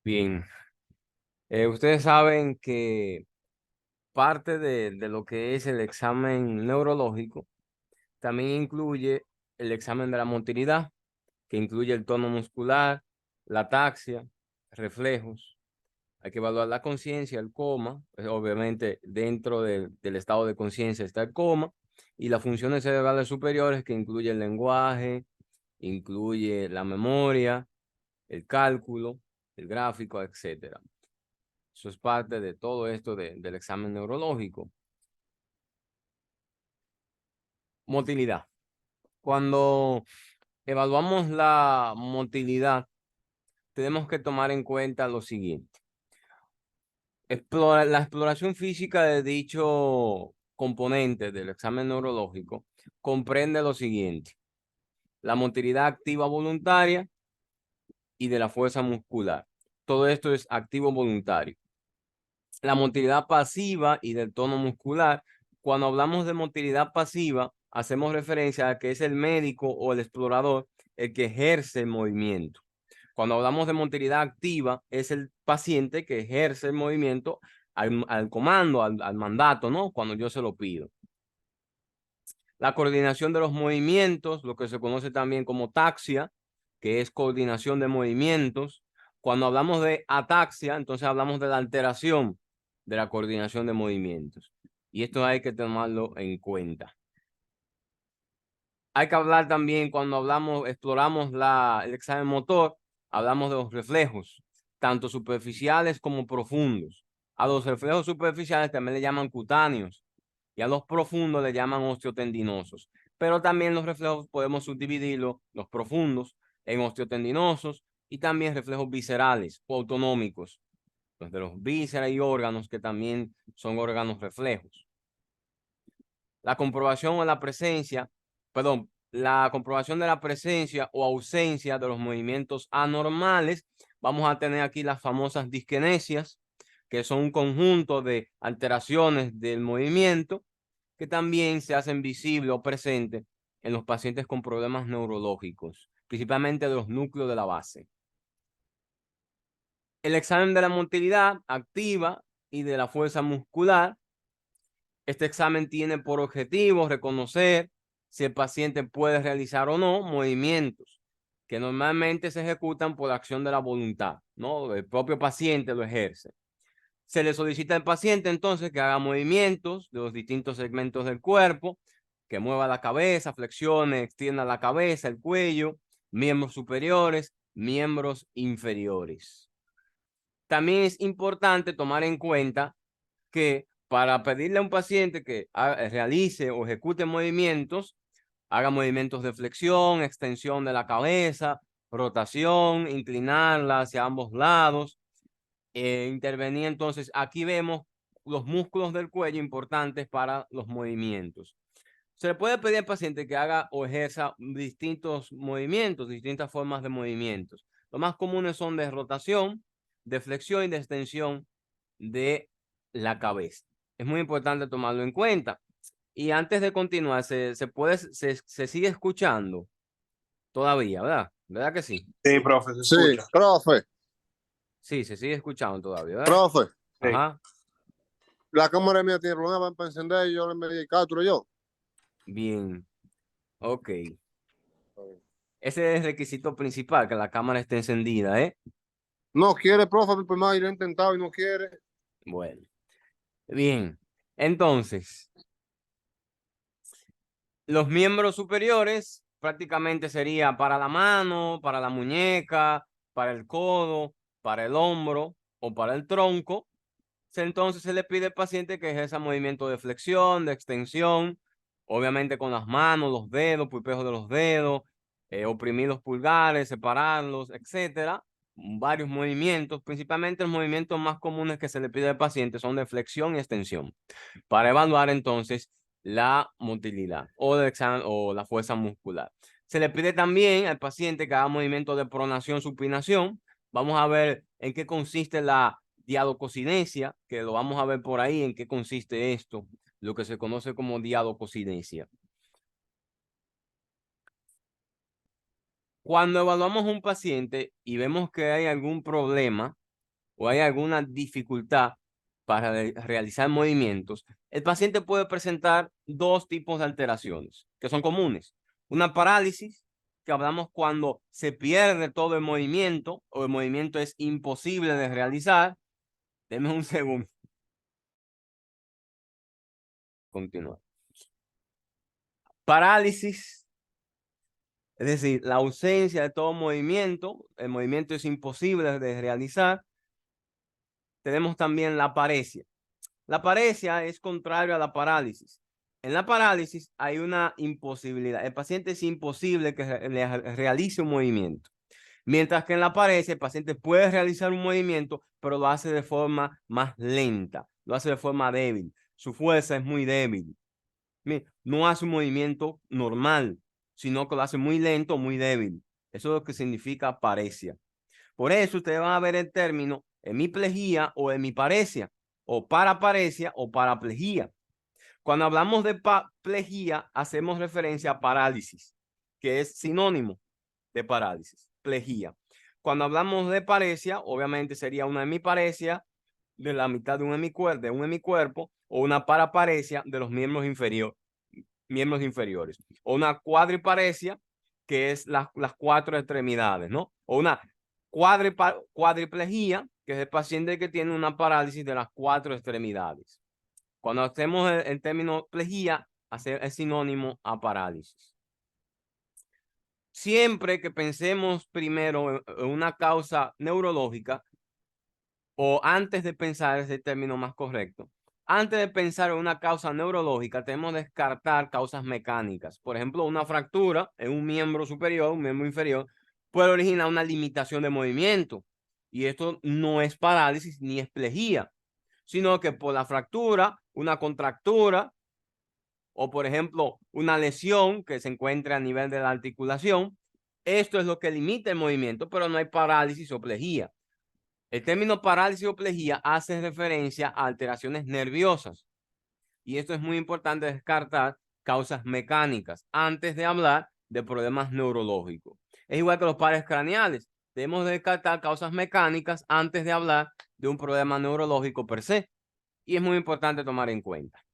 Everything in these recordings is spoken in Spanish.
Bien, ustedes saben que parte de lo que es el examen neurológico también incluye el examen de la motilidad, que incluye el tono muscular, la ataxia, reflejos. Hay que evaluar la conciencia, el coma. Obviamente, dentro del estado de conciencia está el coma y las funciones cerebrales superiores, que incluye el lenguaje, incluye la memoria, el cálculo, el gráfico, etcétera. Eso es parte de todo esto del examen neurológico. Motilidad. Cuando evaluamos la motilidad, tenemos que tomar en cuenta lo siguiente. La exploración física de dicho componente del examen neurológico comprende lo siguiente: la motilidad activa voluntaria y de la fuerza muscular. Todo esto es activo voluntario. La motilidad pasiva y del tono muscular. Cuando hablamos de motilidad pasiva, hacemos referencia a que es el médico o el explorador el que ejerce el movimiento. Cuando hablamos de motilidad activa, es el paciente que ejerce el movimiento al comando, al mandato, ¿no? Cuando yo se lo pido. La coordinación de los movimientos, lo que se conoce también como taxia, que es coordinación de movimientos. Cuando hablamos de ataxia, entonces hablamos de la alteración de la coordinación de movimientos. Y esto hay que tomarlo en cuenta. Hay que hablar también cuando exploramos el examen motor, hablamos de los reflejos, tanto superficiales como profundos. A los reflejos superficiales también le llaman cutáneos y a los profundos le llaman osteotendinosos. Pero también los reflejos podemos subdividirlos, los profundos, en osteotendinosos y también reflejos viscerales o autonómicos, los de los vísceras y órganos, que también son órganos reflejos. La comprobación o la presencia, perdón, la comprobación de la presencia o ausencia de los movimientos anormales. Vamos a tener aquí las famosas disquenesias, que son un conjunto de alteraciones del movimiento que también se hacen visibles o presentes en los pacientes con problemas neurológicos, principalmente de los núcleos de la base. El examen de la motilidad activa y de la fuerza muscular. Este examen tiene por objetivo reconocer si el paciente puede realizar o no movimientos que normalmente se ejecutan por acción de la voluntad, ¿no? El propio paciente lo ejerce. Se le solicita al paciente entonces que haga movimientos de los distintos segmentos del cuerpo, que mueva la cabeza, flexione, extienda la cabeza, el cuello, miembros superiores, miembros inferiores. También es importante tomar en cuenta que para pedirle a un paciente que realice o ejecute movimientos, haga movimientos de flexión, extensión de la cabeza, rotación, inclinarla hacia ambos lados, intervenir. Entonces, aquí vemos los músculos del cuello importantes para los movimientos. Se le puede pedir al paciente que haga o ejerza distintos movimientos, distintas formas de movimientos. Los más comunes son de rotación, de flexión y de extensión de la cabeza. Es muy importante tomarlo en cuenta. Y antes de continuar, se sigue escuchando todavía, ¿verdad? ¿Verdad que sí? Sí, profe, se Sí, escucha. profe, Sí, se sigue escuchando todavía, ¿verdad? profe, Sí. Ajá. la cámara mía tiene problemas para encender y yo le medí el captura yo. Bien. Ok. Ese es el requisito principal, que la cámara esté encendida, ¿eh? No quiere, profe, mi más, yo lo he intentado y no quiere. Bueno. Bien. Entonces, los miembros superiores prácticamente sería para la mano, para la muñeca, para el codo, para el hombro o para el tronco. Entonces se le pide al paciente que ejerza movimiento de flexión, de extensión, obviamente con las manos, los dedos, pulpejos de los dedos, oprimir los pulgares, separarlos, etcétera. Varios movimientos, principalmente los movimientos más comunes que se le pide al paciente son de flexión y extensión, para evaluar entonces la motilidad o la fuerza muscular. Se le pide también al paciente que haga movimiento de pronación, supinación. Vamos a ver en qué consiste la diadococinesia, que lo vamos a ver por ahí, en qué consiste esto, lo que se conoce como diadococinesia. Cuando evaluamos a un paciente y vemos que hay algún problema o hay alguna dificultad para realizar movimientos, el paciente puede presentar dos tipos de alteraciones que son comunes. Una parálisis, que hablamos cuando se pierde todo el movimiento o el movimiento es imposible de realizar. Deme un segundo. Continuar. Parálisis, es decir, la ausencia de todo movimiento, el movimiento es imposible de realizar. Tenemos también la paresia. La paresia es contrario a la parálisis. En la parálisis hay una imposibilidad. El paciente es imposible que realice un movimiento. Mientras que en la paresia el paciente puede realizar un movimiento, pero lo hace de forma más lenta, lo hace de forma débil. Su fuerza es muy débil. No hace un movimiento normal, sino que lo hace muy lento, muy débil. Eso es lo que significa paresia. Por eso ustedes van a ver el término hemiplegia o hemiparesia, o paraparesia o paraplegia. Cuando hablamos de plegia, hacemos referencia a parálisis, que es sinónimo de parálisis, plegia. Cuando hablamos de paresia, obviamente sería una hemiparesia de la mitad de un hemicuerpo, o una paraparesia de los miembros inferiores, o una cuadriparesia, que es las cuatro extremidades, ¿no? O una cuadriplegia, que es el paciente que tiene una parálisis de las cuatro extremidades. Cuando hacemos el término plegia, es sinónimo a parálisis. Siempre que pensemos primero en una causa neurológica, o antes de pensar, es el término más correcto, antes de pensar en una causa neurológica, tenemos que descartar causas mecánicas. Por ejemplo, una fractura en un miembro superior, un miembro inferior, puede originar una limitación de movimiento. Y esto no es parálisis ni es plejía, sino que por la fractura, una contractura, o por ejemplo, una lesión que se encuentra a nivel de la articulación, esto es lo que limita el movimiento, pero no hay parálisis o plejía. El término parálisis o plejía hace referencia a alteraciones nerviosas. Y esto es muy importante descartar causas mecánicas antes de hablar de problemas neurológicos. Es igual que los pares craneales. Debemos descartar causas mecánicas antes de hablar de un problema neurológico per se. Y es muy importante tomar en cuenta.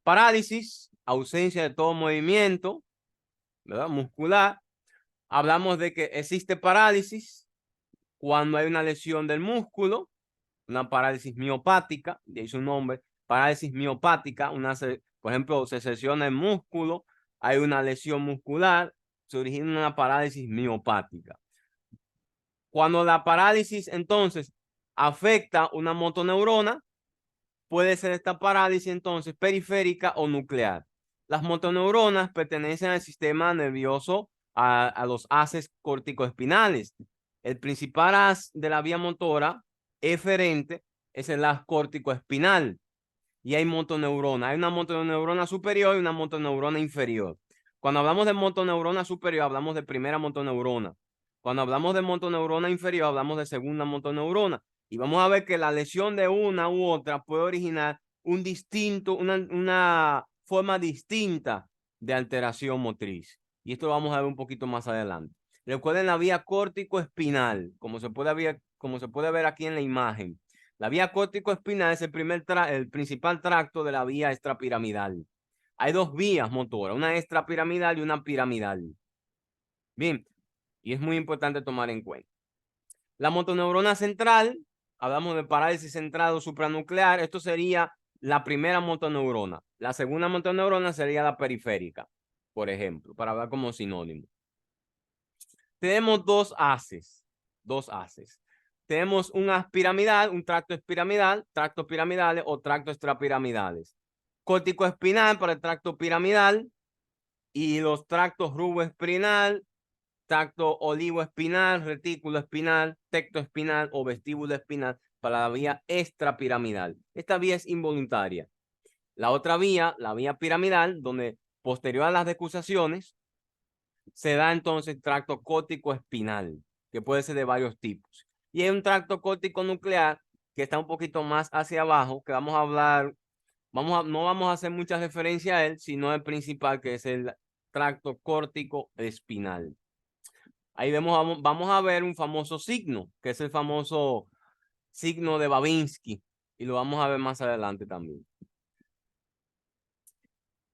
Parálisis, ausencia de todo movimiento, ¿verdad? Muscular. Hablamos de que existe parálisis cuando hay una lesión del músculo, una parálisis miopática, de ahí su nombre, parálisis miopática, por ejemplo, se lesiona el músculo, hay una lesión muscular, se origina una parálisis miopática. Cuando la parálisis entonces afecta una motoneurona, puede ser esta parálisis entonces periférica o nuclear. Las motoneuronas pertenecen al sistema nervioso, a los haces corticoespinales. El principal haz de la vía motora eferente es el haz corticoespinal. Y hay motoneurona. Hay una motoneurona superior y una motoneurona inferior. Cuando hablamos de motoneurona superior, hablamos de primera motoneurona. Cuando hablamos de motoneurona inferior, hablamos de segunda motoneurona. Y vamos a ver que la lesión de una u otra puede originar una forma distinta de alteración motriz. Y esto lo vamos a ver un poquito más adelante. Recuerden la vía córtico-espinal, como se puede ver aquí en la imagen. La vía córtico-espinal es el principal tracto de la vía extrapiramidal. Hay dos vías motoras, una extrapiramidal y una piramidal. Bien, y es muy importante tomar en cuenta. La motoneurona central, hablamos de parálisis central o supranuclear, esto sería la primera motoneurona. La segunda motoneurona sería la periférica, por ejemplo, para hablar como sinónimo. Tenemos dos haces. Tenemos un haz piramidal, un tracto piramidal, tractos piramidales o tractos extrapiramidales. Corticoespinal para el tracto piramidal y los tractos ruboespinal, tracto olivoespinal, retículo espinal, tecto espinal o vestíbulo espinal para la vía extrapiramidal. Esta vía es involuntaria. La otra vía, la vía piramidal, donde posterior a las decusaciones, se da entonces tracto córtico espinal, que puede ser de varios tipos. Y hay un tracto córtico nuclear que está un poquito más hacia abajo, que vamos a hablar, no vamos a hacer mucha referencia a él, sino el principal, que es el tracto córtico espinal. Ahí vamos a ver un famoso signo, que es el famoso signo de Babinski, y lo vamos a ver más adelante también.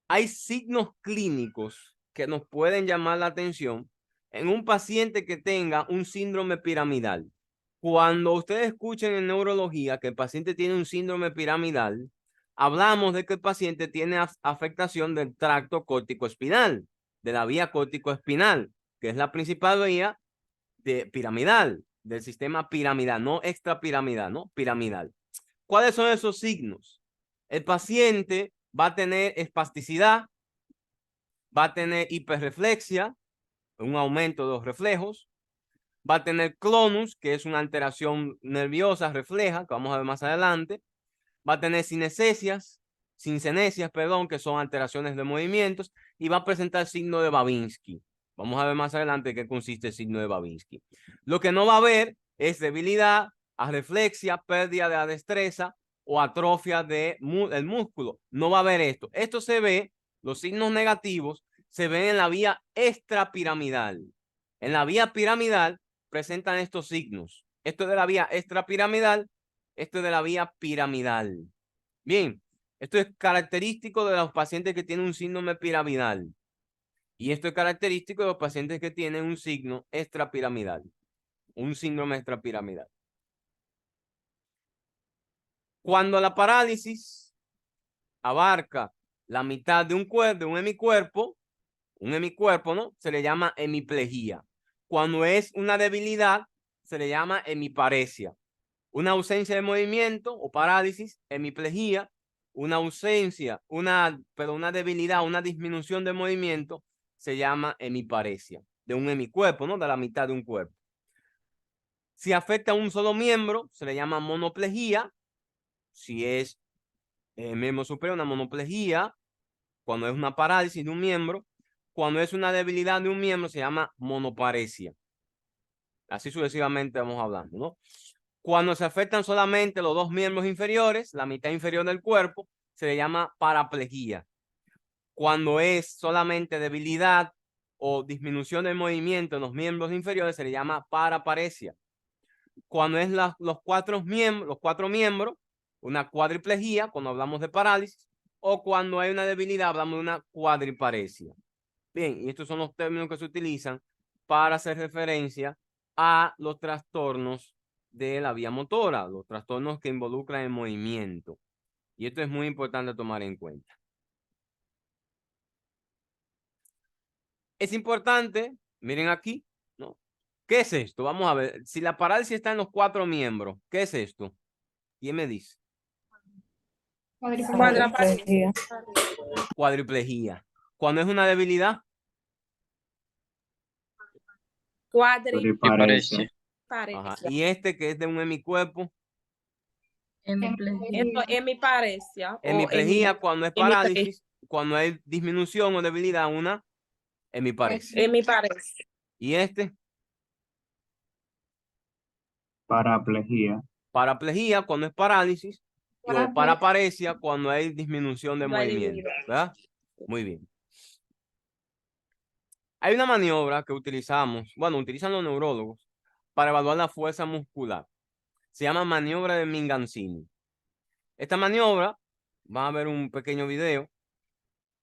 Hay signos clínicos que nos pueden llamar la atención en un paciente que tenga un síndrome piramidal. Cuando ustedes escuchen en neurología que el paciente tiene un síndrome piramidal, hablamos de que el paciente tiene afectación del tracto córtico-espinal, de la vía córtico-espinal, que es la principal vía piramidal, del sistema piramidal, no extrapiramidal, no piramidal. ¿Cuáles son esos signos? El paciente va a tener espasticidad, va a tener hiperreflexia, un aumento de los reflejos, va a tener clonus, que es una alteración nerviosa refleja, que vamos a ver más adelante, va a tener sinestesias, perdón, que son alteraciones de movimientos, y va a presentar signo de Babinski. Vamos a ver más adelante qué consiste el signo de Babinski. Lo que no va a haber es debilidad, arreflexia, pérdida de la destreza o atrofia del músculo. No va a haber esto. Esto se ve, los signos negativos se ven en la vía extrapiramidal. En la vía piramidal presentan estos signos. Esto es de la vía extrapiramidal, esto es de la vía piramidal. Bien, esto es característico de los pacientes que tienen un síndrome piramidal. Y esto es característico de los pacientes que tienen un signo extrapiramidal. Un síndrome extrapiramidal. Cuando la parálisis abarca la mitad de un cuerpo, de un hemicuerpo, ¿no? Se le llama hemiplegia. Cuando es una debilidad, se le llama hemiparesia. Una ausencia de movimiento o parálisis, hemiplegia. Una ausencia, una debilidad, una disminución de movimiento, se llama hemiparesia. De un hemicuerpo, ¿no? De la mitad de un cuerpo. Si afecta a un solo miembro, se le llama monoplegia. Si es miembro superior, una monoplegia. Cuando es una parálisis de un miembro. Cuando es una debilidad de un miembro, se llama monoparesia. Así sucesivamente vamos hablando, ¿no? Cuando se afectan solamente los dos miembros inferiores, la mitad inferior del cuerpo, se le llama paraplegia. Cuando es solamente debilidad o disminución del movimiento en los miembros inferiores, se le llama paraparesia. Cuando es los cuatro miembros, una cuadriplegia, cuando hablamos de parálisis, o cuando hay una debilidad, hablamos de una cuadriparesia. Bien, y estos son los términos que se utilizan para hacer referencia a los trastornos de la vía motora, los trastornos que involucran el movimiento. Y esto es muy importante tomar en cuenta. Es importante, miren aquí, ¿no? ¿Qué es esto? Vamos a ver, si la parálisis está en los cuatro miembros, ¿qué es esto? ¿Quién me dice? Cuadriplegia. Cuadriplegia. Cuando es una debilidad, Cuadriparesia. ajá. Y este que es de un hemicuerpo, Hemiparesia. hemiplegia, cuando es parálisis, cuando hay disminución o debilidad, una hemiparesia. Hemiparesia. Y este, Paraplegia. paraplegia, cuando es parálisis, o paraparesia, cuando hay disminución de movimiento, ¿verdad? Muy bien. Hay una maniobra que utilizan los neurólogos para evaluar la fuerza muscular. Se llama maniobra de Minganzini. Esta maniobra, van a ver un pequeño video,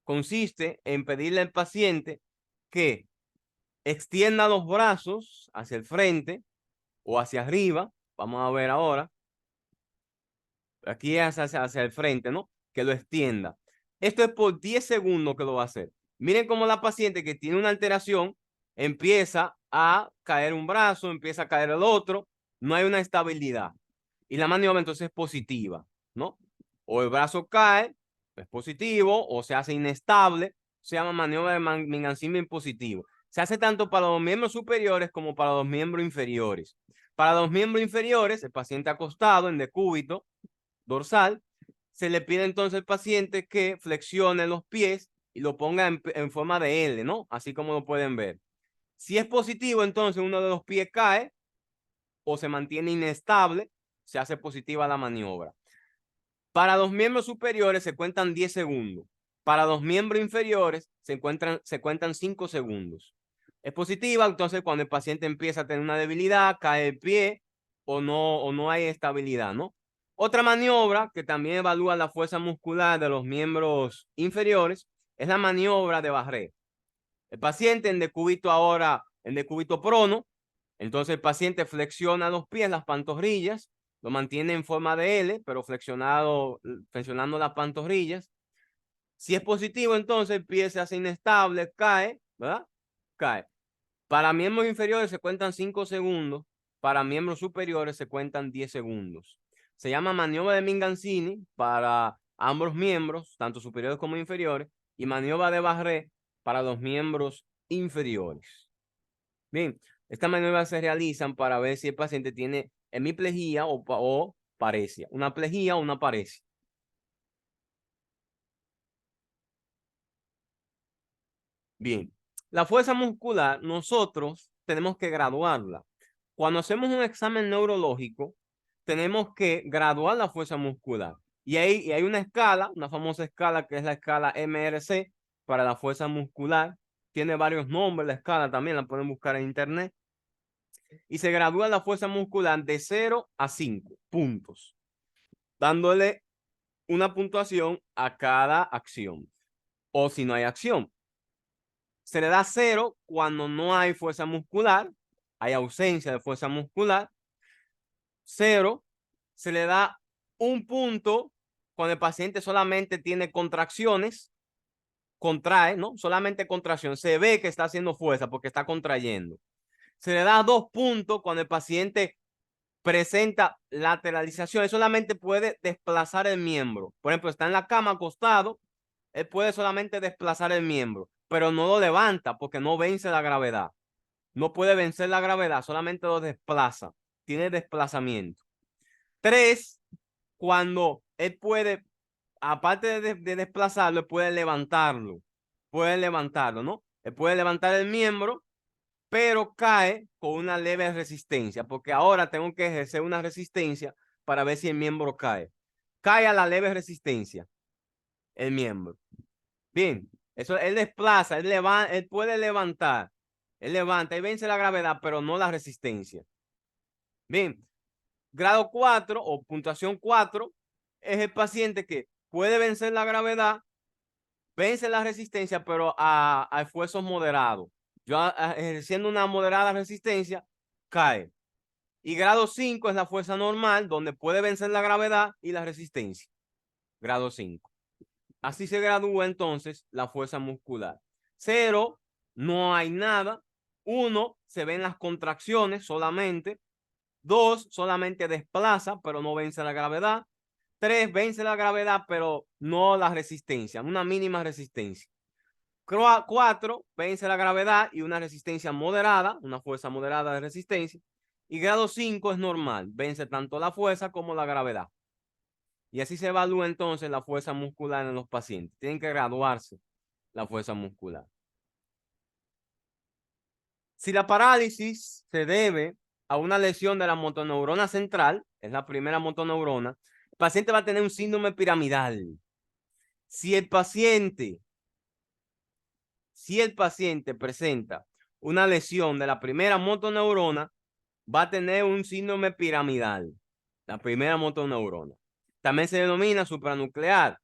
consiste en pedirle al paciente que extienda los brazos hacia el frente o hacia arriba. Vamos a ver ahora. Aquí es hacia el frente, ¿no? Que lo extienda. Esto es por 10 segundos que lo va a hacer. Miren cómo la paciente que tiene una alteración empieza a caer un brazo, empieza a caer el otro. No hay una estabilidad. Y la maniobra entonces es positiva, ¿no? O el brazo cae, es positivo, o se hace inestable. Se llama maniobra de Minganzini positivo. Se hace tanto para los miembros superiores como para los miembros inferiores. Para los miembros inferiores, el paciente acostado en decúbito dorsal, se le pide entonces al paciente que flexione los pies y lo ponga en forma de L, ¿no? Así como lo pueden ver. Si es positivo, entonces uno de los pies cae o se mantiene inestable, se hace positiva la maniobra. Para los miembros superiores se cuentan 10 segundos. Para los miembros inferiores se cuentan 5 segundos. es positiva, entonces cuando el paciente empieza a tener una debilidad, cae el pie o no hay estabilidad, ¿no? Otra maniobra que también evalúa la fuerza muscular de los miembros inferiores es la maniobra de Barré. El paciente en decúbito ahora, en decúbito prono, entonces el paciente flexiona los pies, las pantorrillas, lo mantiene en forma de L, pero flexionando las pantorrillas. Si es positivo, entonces el pie se hace inestable, cae, ¿verdad? Cae. Para miembros inferiores se cuentan 5 segundos, para miembros superiores se cuentan 10 segundos. Se llama maniobra de Mingancini para ambos miembros, tanto superiores como inferiores, y maniobra de Barré para los miembros inferiores. Bien, estas maniobras se realizan para ver si el paciente tiene hemiplegia o paresia, una plejía o una paresia. Bien, la fuerza muscular nosotros tenemos que graduarla. Cuando hacemos un examen neurológico, tenemos que graduar la fuerza muscular. Y hay una escala, una famosa escala que es la escala MRC para la fuerza muscular. Tiene varios nombres la escala, también la pueden buscar en internet. Y se gradúa la fuerza muscular de 0 a 5 puntos, dándole una puntuación a cada acción. O si no hay acción. Se le da 0 cuando no hay fuerza muscular, hay ausencia de fuerza muscular. 0 se le da 1 punto cuando el paciente solamente tiene contracciones, contrae, ¿no? Solamente contracción, se ve que está haciendo fuerza porque está contrayendo. Se le da 2 puntos cuando el paciente presenta lateralización, él solamente puede desplazar el miembro. Por ejemplo, está en la cama acostado, él puede solamente desplazar el miembro, pero no lo levanta porque no vence la gravedad. No puede vencer la gravedad, solamente lo desplaza. Tiene desplazamiento. 3, cuando él puede, aparte de desplazarlo, puede levantarlo. Puede levantarlo, ¿no? Él puede levantar el miembro, pero cae con una leve resistencia, porque ahora tengo que ejercer una resistencia para ver si el miembro cae. Cae a la leve resistencia el miembro. Bien, eso él desplaza, él puede levantar, él levanta y vence la gravedad, pero no la resistencia. Bien, grado 4 o puntuación 4 es el paciente que puede vencer la gravedad, vence la resistencia, pero a esfuerzos moderados. Yo ejerciendo una moderada resistencia, cae. Y grado 5 es la fuerza normal, donde puede vencer la gravedad y la resistencia. Grado 5. Así se gradúa entonces la fuerza muscular. 0, no hay nada. 1, se ven las contracciones solamente. 2, solamente desplaza, pero no vence la gravedad. 3, vence la gravedad, pero no la resistencia, una mínima resistencia. 4, vence la gravedad y una resistencia moderada, una fuerza moderada de resistencia. Y grado 5 es normal, vence tanto la fuerza como la gravedad. Y así se evalúa entonces la fuerza muscular en los pacientes. Tienen que graduarse la fuerza muscular. Si la parálisis se debe a una lesión de la motoneurona central, es la primera motoneurona, el paciente va a tener un síndrome piramidal. Si el paciente presenta una lesión de la primera motoneurona, va a tener un síndrome piramidal, la primera motoneurona. También se denomina supranuclear.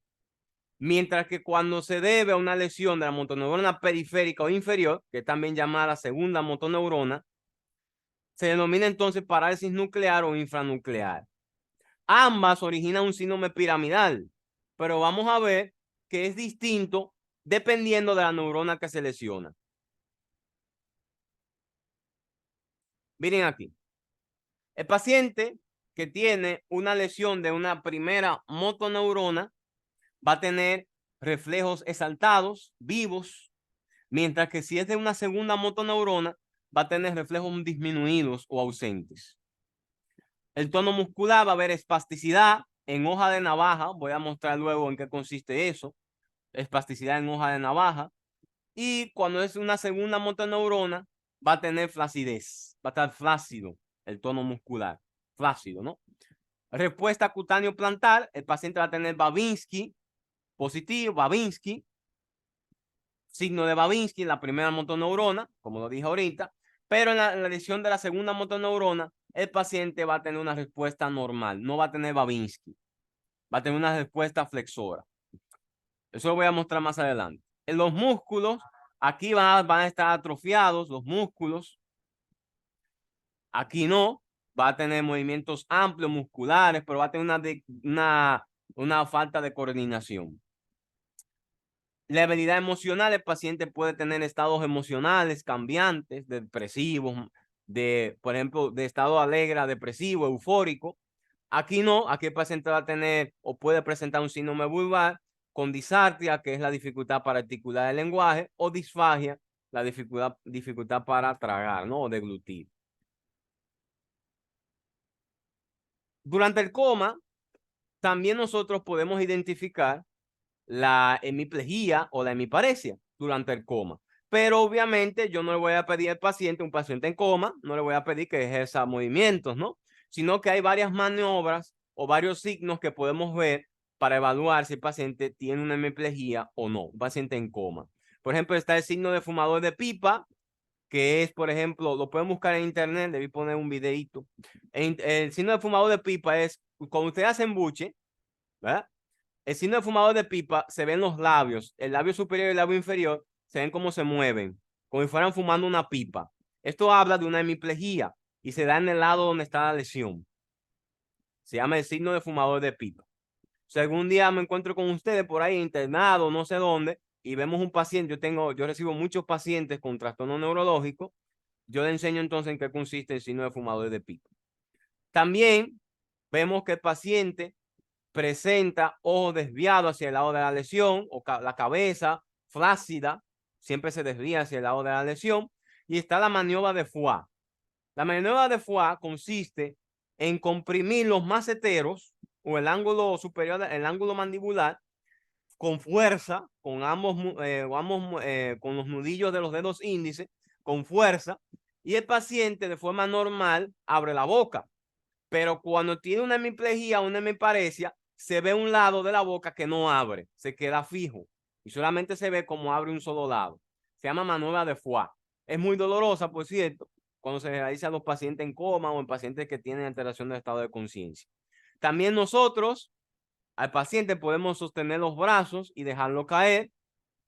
Mientras que cuando se debe a una lesión de la motoneurona periférica o inferior, que es también llamada segunda motoneurona, se denomina entonces parálisis nuclear o infranuclear. Ambas originan un síndrome piramidal, pero vamos a ver que es distinto dependiendo de la neurona que se lesiona. Miren aquí. El paciente que tiene una lesión de una primera motoneurona va a tener reflejos exaltados, vivos, mientras que si es de una segunda motoneurona, va a tener reflejos disminuidos o ausentes. El tono muscular va a haber espasticidad en hoja de navaja. Voy a mostrar luego en qué consiste eso. Espasticidad en hoja de navaja. Y cuando es una segunda motoneurona, va a tener flacidez. Va a estar flácido el tono muscular. Flácido, ¿no? Respuesta cutáneo plantar. El paciente va a tener Babinski positivo, Babinski. signo de Babinski en la primera motoneurona, como lo dije ahorita, pero en la lesión de la segunda motoneurona, el paciente va a tener una respuesta normal, no va a tener Babinski, va a tener una respuesta flexora. Eso lo voy a mostrar más adelante. En los músculos, aquí van a estar atrofiados los músculos. Aquí no, va a tener movimientos amplios musculares, pero va a tener una falta de coordinación. La habilidad emocional, el paciente puede tener estados emocionales cambiantes, depresivos, por ejemplo, de estado alegre a depresivo, eufórico. Aquí no, aquí el paciente va a tener o puede presentar un síndrome vulvar con disartria, que es la dificultad para articular el lenguaje, o disfagia, la dificultad para tragar, ¿no? O deglutir. Durante el coma, también nosotros podemos identificar la hemiplegia o la hemiparesia durante el coma. Pero obviamente yo no le voy a pedir al paciente, un paciente en coma, no le voy a pedir que ejerza movimientos, ¿no? Sino que hay varias maniobras o varios signos que podemos ver para evaluar si el paciente tiene una hemiplegia o no, un paciente en coma. Por ejemplo, está el signo de fumador de pipa, que es, por ejemplo, lo pueden buscar en internet, debí poner un videito. El signo de fumador de pipa es cuando usted hace embuche, ¿verdad? El signo de fumador de pipa se ven los labios, el labio superior y el labio inferior, se ven cómo se mueven, como si fueran fumando una pipa. Esto habla de una hemiplegia y se da en el lado donde está la lesión. Se llama el signo de fumador de pipa. Si algún día me encuentro con ustedes por ahí internado, no sé dónde, y vemos un paciente, yo recibo muchos pacientes con trastorno neurológico, yo le enseño entonces en qué consiste el signo de fumador de pipa. También vemos que el paciente presenta ojos desviados hacia el lado de la lesión o la cabeza flácida, siempre se desvía hacia el lado de la lesión, y está la maniobra de Foix. La maniobra de Foix consiste en comprimir los maceteros o el ángulo superior, el ángulo mandibular, con fuerza, con con los nudillos de los dedos índices, con fuerza, y el paciente de forma normal abre la boca. Pero cuando tiene una hemiplegia o una hemiparesia, se ve un lado de la boca que no abre, se queda fijo y solamente se ve como abre un solo lado. Se llama maniobra de Foix. Es muy dolorosa, por cierto, cuando se realiza a los pacientes en coma o en pacientes que tienen alteración del estado de conciencia. También nosotros, al paciente, podemos sostener los brazos y dejarlo caer,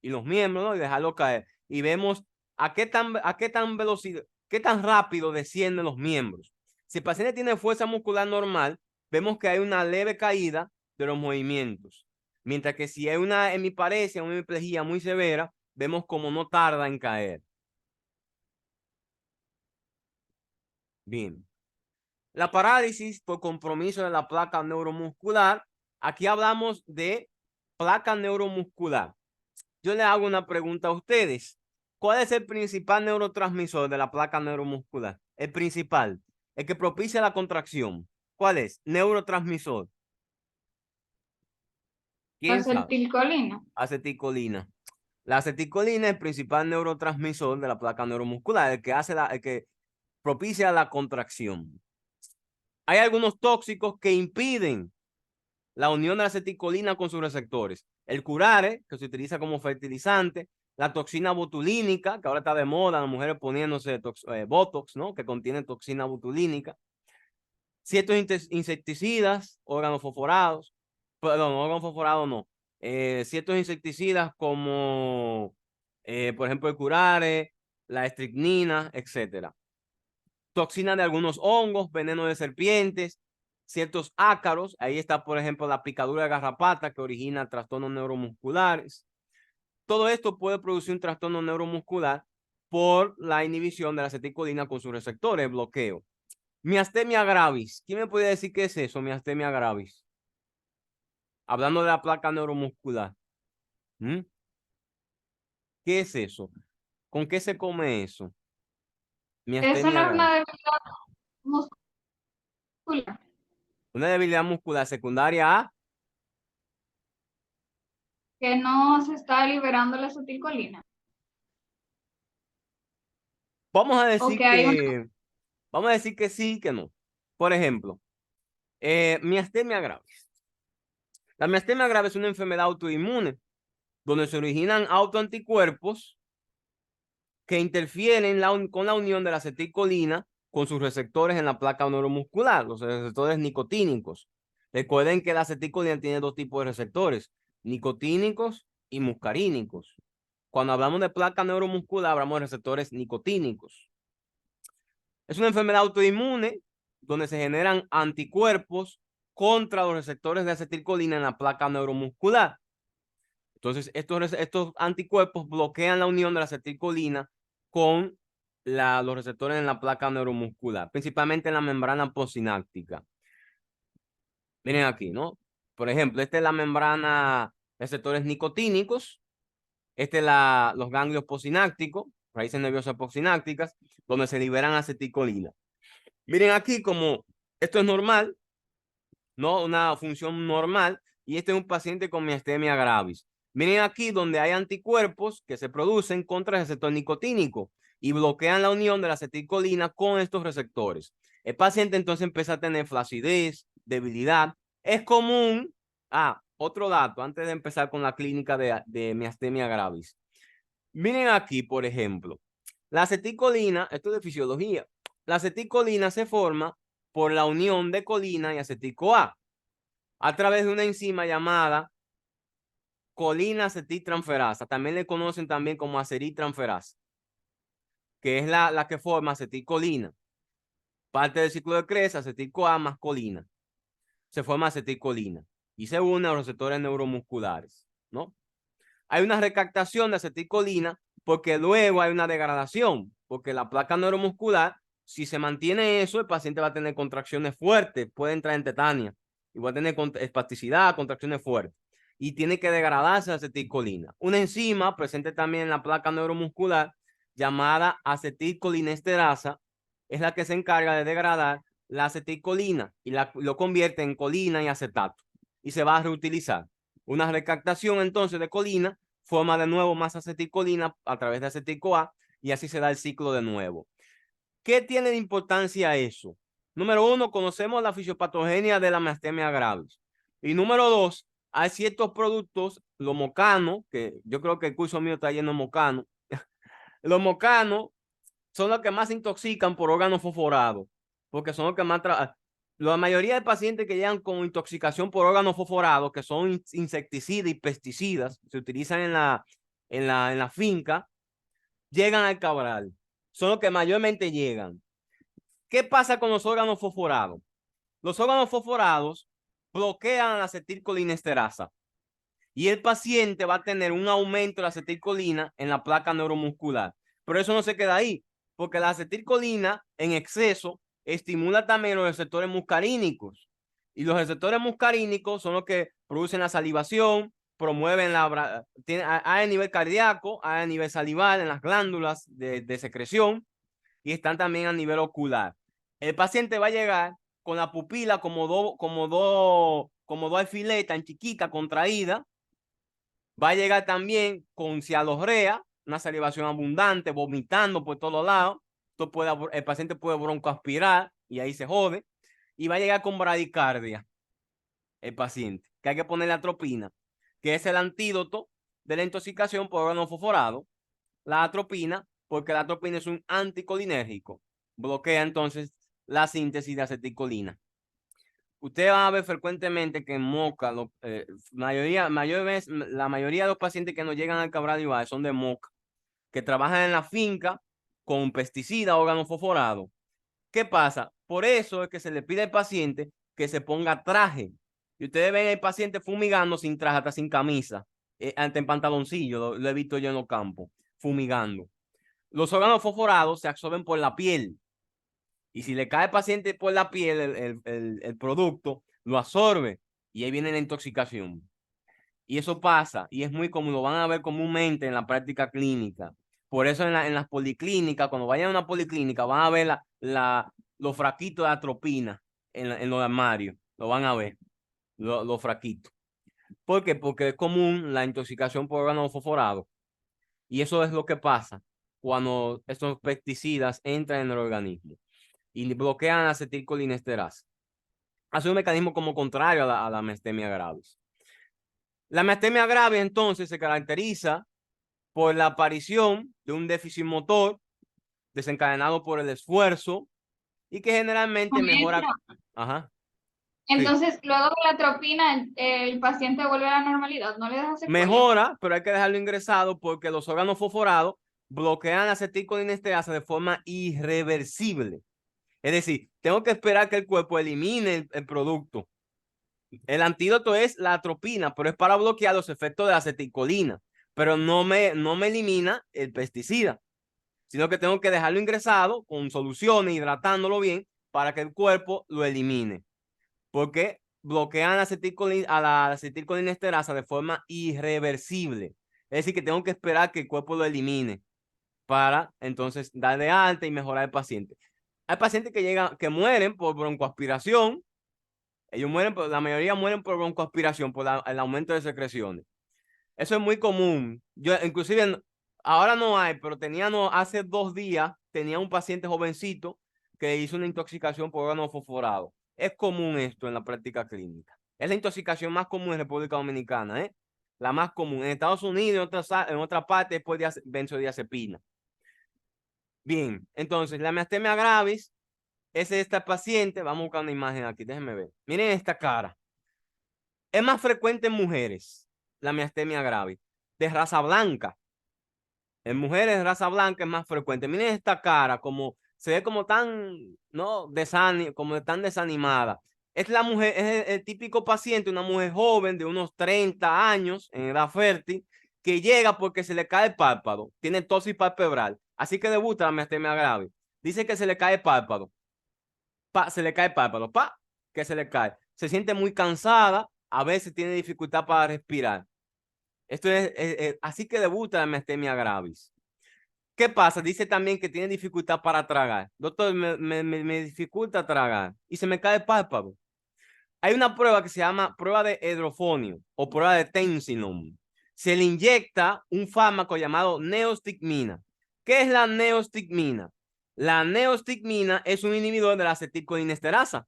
y los miembros, ¿no? Y dejarlo caer. Y vemos a qué tan velocidad, qué tan rápido descienden los miembros. Si el paciente tiene fuerza muscular normal, vemos que hay una leve caída de los movimientos. Mientras que si hay una hemiparesia, una hemiplegia muy severa, vemos como no tarda en caer. Bien. La parálisis por compromiso de la placa neuromuscular. Aquí hablamos de placa neuromuscular. Yo le hago una pregunta a ustedes. ¿Cuál es el principal neurotransmisor de la placa neuromuscular? El principal, el que propicia la contracción. ¿Cuál es? Neurotransmisor. ¿Quién sabe? Acetilcolina. Acetilcolina. La acetilcolina es el principal neurotransmisor de la placa neuromuscular, el que propicia la contracción. Hay algunos tóxicos que impiden la unión de la acetilcolina con sus receptores. El curare, que se utiliza como fertilizante, la toxina botulínica, que ahora está de moda, las mujeres poniéndose Botox, ¿no? Que contiene toxina botulínica. Ciertos insecticidas, órganos fosforados, perdón, órganos fosforados no. Ciertos insecticidas como, por ejemplo, el curare, la estricnina, etcétera. Toxina de algunos hongos, veneno de serpientes, ciertos ácaros. Ahí está, por ejemplo, la picadura de garrapata que origina trastornos neuromusculares. Todo esto puede producir un trastorno neuromuscular por la inhibición de la acetilcolina con sus receptores, bloqueo. Miastenia gravis. ¿Quién me puede decir qué es eso, miastenia gravis? Hablando de la placa neuromuscular. ¿Mm? ¿Qué es eso? ¿Con qué se come eso? Eso Miastenia no es gravis. una debilidad muscular. Una debilidad muscular secundaria a Que no se está liberando la acetilcolina. vamos a O decir que hay una... que sí, que no. Por ejemplo, miastenia gravis. La miastenia gravis es una enfermedad autoinmune donde se originan autoanticuerpos que interfieren con la unión de la acetilcolina con sus receptores en la placa neuromuscular, los receptores nicotínicos. Recuerden que la acetilcolina tiene dos tipos de receptores, nicotínicos y muscarínicos. Cuando hablamos de placa neuromuscular, hablamos de receptores nicotínicos. Es una enfermedad autoinmune donde se generan anticuerpos contra los receptores de acetilcolina en la placa neuromuscular. Entonces, estos anticuerpos bloquean la unión de la acetilcolina con los receptores en la placa neuromuscular, principalmente en la membrana postsináptica. Miren aquí, ¿no? Por ejemplo, esta es la membrana receptores nicotínicos, este es los ganglios postsinápticos, raíces nerviosas postsinápticas, donde se liberan acetilcolina. Miren aquí como esto es normal, ¿no? Una función normal, y este es un paciente con miastenia gravis. Miren aquí donde hay anticuerpos que se producen contra el receptor nicotínico y bloquean la unión de la acetilcolina con estos receptores. El paciente entonces empieza a tener flacidez, debilidad. Es común, otro dato antes de empezar con la clínica de miastenia gravis. Miren aquí, por ejemplo, la acetilcolina, esto es de fisiología. La acetilcolina se forma por la unión de colina y acetil-CoA a través de una enzima llamada colina acetiltransferasa. También le conocen también como acetiltransferasa, que es la que forma acetilcolina. Parte del ciclo de Krebs, acetil-CoA más colina. Se forma acetilcolina y se une a los receptores neuromusculares, ¿no? Hay una recaptación de acetilcolina porque luego hay una degradación, porque la placa neuromuscular, si se mantiene eso, el paciente va a tener contracciones fuertes, puede entrar en tetania y va a tener espasticidad, contracciones fuertes, y tiene que degradarse la acetilcolina. Una enzima presente también en la placa neuromuscular llamada acetilcolinesterasa es la que se encarga de degradar la acetilcolina y lo convierte en colina y acetato y se va a reutilizar. Una recaptación entonces de colina forma de nuevo más acetilcolina a través de acetil-CoA y así se da el ciclo de nuevo. ¿Qué tiene de importancia eso? Número uno, conocemos la fisiopatogenia de la miastenia gravis. Y número dos, hay ciertos productos, los mocanos, que yo creo que el curso mío está lleno de mocanos. Los mocanos son los que más se intoxican por órganos fosforados, porque son los que más la mayoría de pacientes que llegan con intoxicación por órganos fosforados, que son insecticidas y pesticidas, se utilizan en la finca, llegan al Cabral. Son los que mayormente llegan. ¿Qué pasa con los órganos fosforados? Los órganos fosforados bloquean la acetilcolinesterasa y el paciente va a tener un aumento de la acetilcolina en la placa neuromuscular. Pero eso no se queda ahí, porque la acetilcolina en exceso estimula también los receptores muscarínicos. Y los receptores muscarínicos son los que producen la salivación, promueven hay a nivel cardíaco, hay a nivel salival, en las glándulas de secreción, y están también a nivel ocular. El paciente va a llegar con la pupila como dos alfileres tan chiquitas, contraídas. Va a llegar también con cialorrea, una salivación abundante, vomitando por todos lados. El paciente puede broncoaspirar y ahí se jode. Y va a llegar con bradicardia el paciente, que hay que ponerle atropina, que es el antídoto de la intoxicación por órgano fosforado. La atropina, porque la atropina es un anticolinérgico. Bloquea entonces la síntesis de acetilcolina. Usted va a ver frecuentemente que en Moca, la mayoría de los pacientes que nos llegan al Cabral Ibáez son de Moca, que trabajan en la finca con pesticidas, órganos fosforados. ¿Qué pasa? Por eso es que se le pide al paciente que se ponga traje. Y ustedes ven al paciente fumigando sin traje, hasta sin camisa, ante en pantaloncillo, lo he visto yo en los campos, fumigando. Los órganos fosforados se absorben por la piel. Y si le cae al paciente por la piel el producto, lo absorbe y ahí viene la intoxicación. Y eso pasa y es muy común, lo van a ver comúnmente en la práctica clínica. Por eso en las policlínicas, cuando vayan a una policlínica, van a ver los fraquitos de atropina en los armarios. Lo van a ver, los fraquitos. ¿Por qué? Porque es común la intoxicación por órganos fosforados. Y eso es lo que pasa cuando estos pesticidas entran en el organismo y bloquean la acetilcolinesterasa. Hace un mecanismo como contrario a la miastenia gravis. La miastenia gravis entonces se caracteriza por la aparición de un déficit motor desencadenado por el esfuerzo y que generalmente mejora. Maestro, Ajá, sí. entonces, luego de la atropina, el paciente vuelve a la normalidad, no le deja secuelas. Mejora, pero hay que dejarlo ingresado porque los órganos fosforados bloquean la acetilcolinesterasa de forma irreversible. Es decir, tengo que esperar que el cuerpo elimine el producto. El antídoto es la atropina, pero es para bloquear los efectos de la acetilcolina, pero no me elimina el pesticida, sino que tengo que dejarlo ingresado con soluciones, hidratándolo bien para que el cuerpo lo elimine, porque bloquean a la acetilcolinesterasa de forma irreversible. Es decir, que tengo que esperar que el cuerpo lo elimine para entonces darle alta y mejorar al paciente. Hay pacientes que mueren por broncoaspiración. Ellos mueren, la mayoría mueren por broncoaspiración, por el aumento de secreciones. Eso es muy común. Yo, inclusive, ahora no hay, pero hace 2 días, tenía un paciente jovencito que hizo una intoxicación por órgano fosforado. Es común esto en la práctica clínica. Es la intoxicación más común en República Dominicana, ¿eh? La más común. En Estados Unidos, en otra parte, después de benzodiazepina. Bien, entonces, la miastenia gravis es esta paciente. Vamos a buscar una imagen aquí, déjenme ver. Miren esta cara. Es más frecuente en mujeres, la miastenia gravis, de raza blanca. En mujeres de raza blanca es más frecuente. Miren esta cara, como se ve como tan, ¿no? Como tan desanimada. Es la mujer, es el típico paciente, una mujer joven de unos 30 años en edad fértil, que llega porque se le cae el párpado, tiene tosis palpebral. Así que debuta la miastenia gravis. Dice que se le cae el párpado. Se le cae el párpado, que se le cae. Se siente muy cansada, a veces tiene dificultad para respirar. Esto es así que debuta la miastenia gravis. ¿Qué pasa? Dice también que tiene dificultad para tragar. Doctor, me dificulta tragar y se me cae el párpado. Hay una prueba que se llama prueba de hidrofonio o prueba de tensinon. Se le inyecta un fármaco llamado neostigmina. ¿Qué es la neostigmina? La neostigmina es un inhibidor de la acetilcolinesterasa.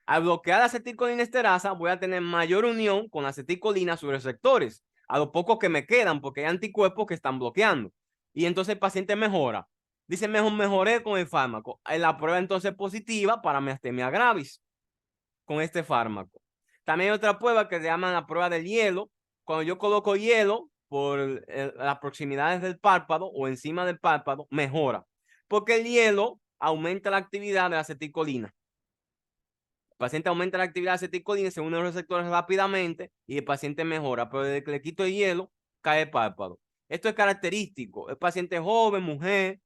Al bloquear la acetilcolinesterasa, voy a tener mayor unión con la acetilcolina a sus receptores, a lo poco que me quedan, porque hay anticuerpos que están bloqueando. Y entonces el paciente mejora. Dice, mejoré con el fármaco. La prueba entonces positiva para miastenia gravis con este fármaco. También hay otra prueba que se llama la prueba del hielo. Cuando yo coloco hielo por las proximidades del párpado o encima del párpado, mejora. Porque el hielo aumenta la actividad de la acetilcolina. El paciente aumenta la actividad de acetilcolina, se unen los receptores rápidamente y el paciente mejora, pero desde que le quito el hielo, cae el párpado. Esto es característico. El paciente joven, mujer,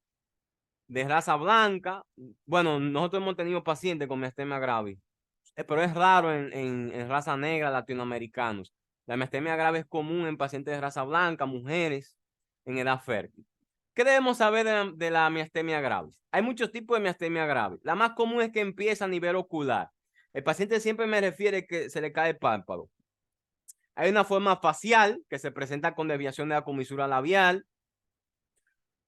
de raza blanca. Bueno, nosotros hemos tenido pacientes con miastenia gravis, pero es raro en raza negra, latinoamericanos. La miastenia gravis es común en pacientes de raza blanca, mujeres, en edad fértil. ¿Qué debemos saber de la miastenia gravis? Hay muchos tipos de miastenia gravis. La más común es que empieza a nivel ocular. El paciente siempre me refiere que se le cae el párpado. Hay una forma facial que se presenta con desviación de la comisura labial.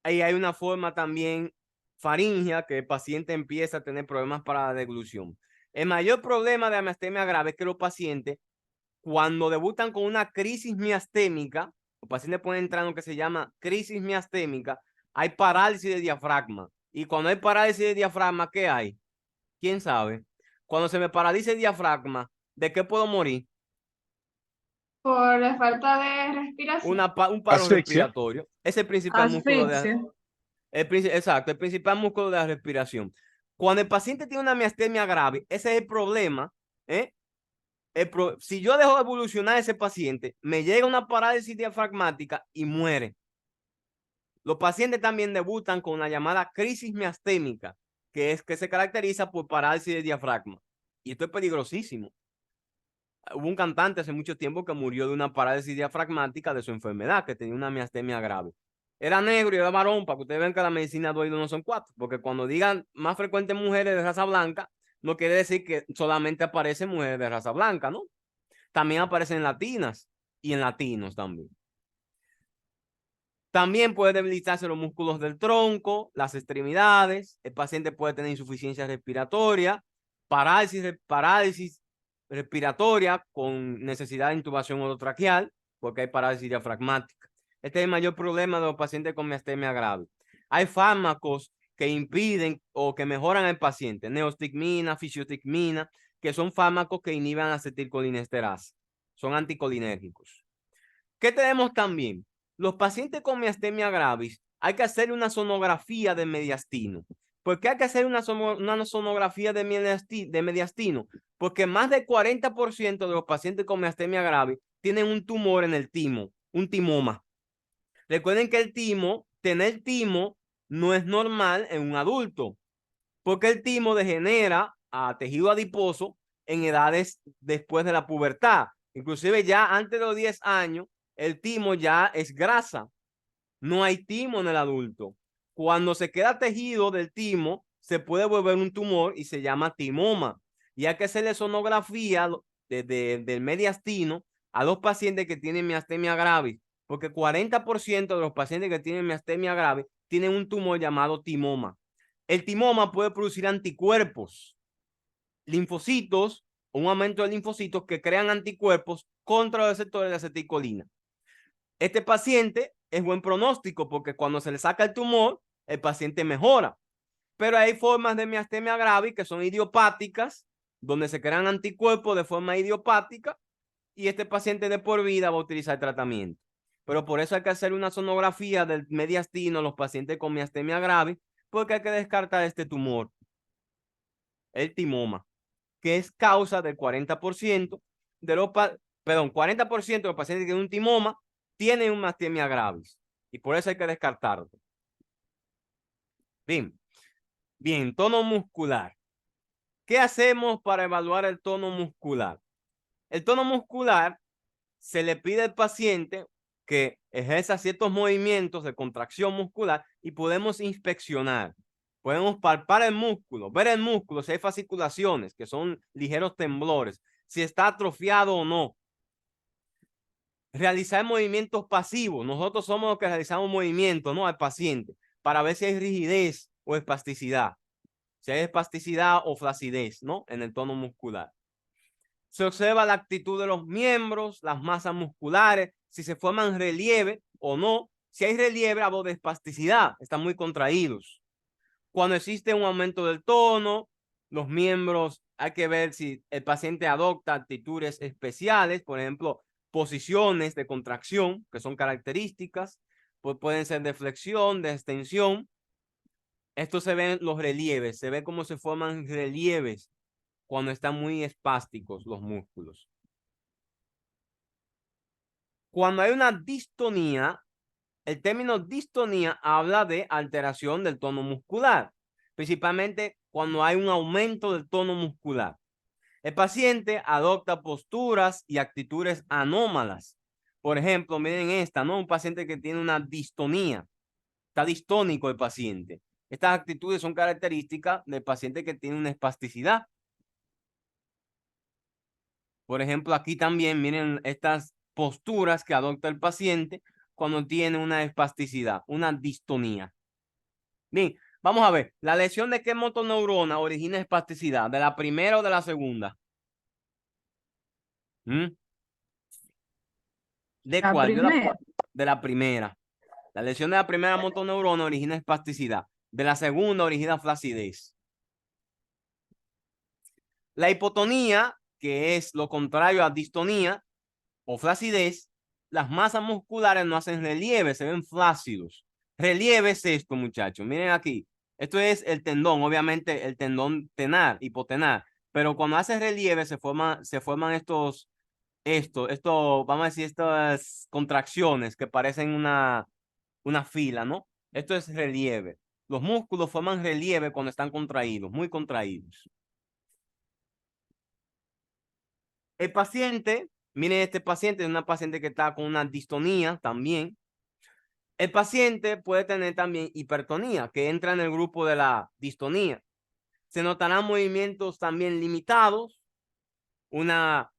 Y hay una forma también faríngea que el paciente empieza a tener problemas para la deglución. El mayor problema de la miastenia grave es que los pacientes, cuando debutan con una crisis miastémica, los pacientes pueden entrar en lo que se llama crisis miastémica, hay parálisis de diafragma. Y cuando hay parálisis de diafragma, ¿qué hay? ¿Quién sabe? Cuando se me paraliza el diafragma, ¿de qué puedo morir? Por la falta de respiración. Un paro Asfixia. respiratorio. Es el principal músculo de... Asfixia. Exacto, el principal músculo de la respiración. Cuando el paciente tiene una miastenia grave, ese es el problema. Si yo dejo de evolucionar a ese paciente, me llega una parálisis diafragmática y muere. Los pacientes también debutan con la llamada crisis miastémica, que se caracteriza por parálisis de diafragma. Y esto es peligrosísimo. Hubo un cantante hace mucho tiempo que murió de una parálisis diafragmática de su enfermedad, que tenía una miastenia grave. Era negro y era varón, para que ustedes vean que la medicina de hoy no son 4, porque cuando digan más frecuente en mujeres de raza blanca, no quiere decir que solamente aparecen mujeres de raza blanca, ¿no? También aparecen latinas y en latinos también. También puede debilitarse los músculos del tronco, las extremidades, el paciente puede tener insuficiencia respiratoria, parálisis respiratoria con necesidad de intubación orotraqueal, porque hay parálisis diafragmática. Este es el mayor problema de los pacientes con miastenia grave. Hay fármacos que impiden o que mejoran al paciente, neostigmina, fisiostigmina, que son fármacos que inhiben acetilcolinesterasa. Son anticolinérgicos. ¿Qué tenemos también? Los pacientes con miastenia gravis hay que hacer una sonografía de mediastino. ¿Por qué hay que hacer una sonografía de mediastino? Porque más del 40% de los pacientes con miastenia gravis tienen un tumor en el timo, un timoma. Recuerden que tener timo no es normal en un adulto, porque el timo degenera a tejido adiposo en edades después de la pubertad. Inclusive ya antes de los 10 años, el timo ya es grasa. No hay timo en el adulto. Cuando se queda tejido del timo, se puede volver un tumor y se llama timoma. Y hay que hacerle sonografía del mediastino a los pacientes que tienen miastenia gravis, porque 40% de los pacientes que tienen miastenia grave tienen un tumor llamado timoma. El timoma puede producir anticuerpos, linfocitos, un aumento de linfocitos que crean anticuerpos contra los receptores de acetilcolina. Este paciente es buen pronóstico porque cuando se le saca el tumor, el paciente mejora. Pero hay formas de miastenia gravis que son idiopáticas, donde se crean anticuerpos de forma idiopática y este paciente de por vida va a utilizar el tratamiento. Pero por eso hay que hacer una sonografía del mediastino a los pacientes con miastenia gravis, porque hay que descartar este tumor, el timoma, que es causa del 40% de los 40% de los pacientes que tienen un timoma tienen una miastenia gravis y por eso hay que descartarlo. Bien, tono muscular. ¿Qué hacemos para evaluar el tono muscular? El tono muscular se le pide al paciente que ejerza ciertos movimientos de contracción muscular y podemos inspeccionar. Podemos palpar el músculo, ver el músculo, si hay fasciculaciones, que son ligeros temblores, si está atrofiado o no. Realizar movimientos pasivos. Nosotros somos los que realizamos movimientos, ¿no? Al paciente, para ver si hay rigidez o espasticidad. Si hay espasticidad o flacidez, ¿no? En el tono muscular. Se observa la actitud de los miembros, las masas musculares, si se forman relieve o no. Si hay relieve, hablo de espasticidad, están muy contraídos. Cuando existe un aumento del tono, los miembros, hay que ver si el paciente adopta actitudes especiales, por ejemplo, posiciones de contracción, que son características, pues pueden ser de flexión, de extensión. Esto se ven los relieves, se ve cómo se forman relieves cuando están muy espásticos los músculos. Cuando hay una distonía, el término distonía habla de alteración del tono muscular, principalmente cuando hay un aumento del tono muscular. El paciente adopta posturas y actitudes anómalas. Por ejemplo, miren esta, ¿no? Un paciente que tiene una distonía. Está distónico el paciente. Estas actitudes son características del paciente que tiene una espasticidad. Por ejemplo, aquí también miren estas posturas que adopta el paciente cuando tiene una espasticidad, una distonía. Bien, vamos a ver, ¿la lesión de qué motoneurona origina espasticidad? ¿De la primera o de la segunda? ¿De La cuál? primera. De la primera. La lesión de la primera motoneurona origina espasticidad. De la segunda origina flacidez. La hipotonía, que es lo contrario a distonía o flacidez, las masas musculares no hacen relieve, se ven flácidos. Relieve es esto, muchachos. Miren aquí. Esto es el tendón, obviamente el tendón tenar, hipotenar. Pero cuando hace relieve se forman estos, vamos a decir, estas contracciones que parecen una fila, ¿no? Esto es relieve. Los músculos forman relieve cuando están contraídos, muy contraídos. El paciente, miren este paciente, es una paciente que está con una distonía también. El paciente puede tener también hipertonía, que entra en el grupo de la distonía. Se notarán movimientos también limitados, una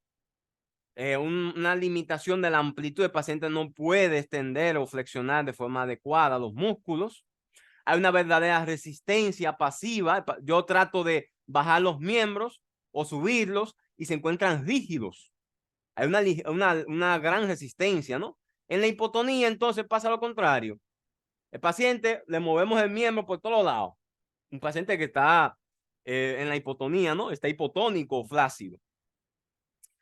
limitación de la amplitud. El paciente no puede extender o flexionar de forma adecuada los músculos. Hay una verdadera resistencia pasiva. Yo trato de bajar los miembros o subirlos y se encuentran rígidos. Hay una gran resistencia, ¿no? En la hipotonía, entonces, pasa lo contrario. El paciente, le movemos el miembro por todos lados. Un paciente que está en la hipotonía, ¿no? Está hipotónico o flácido.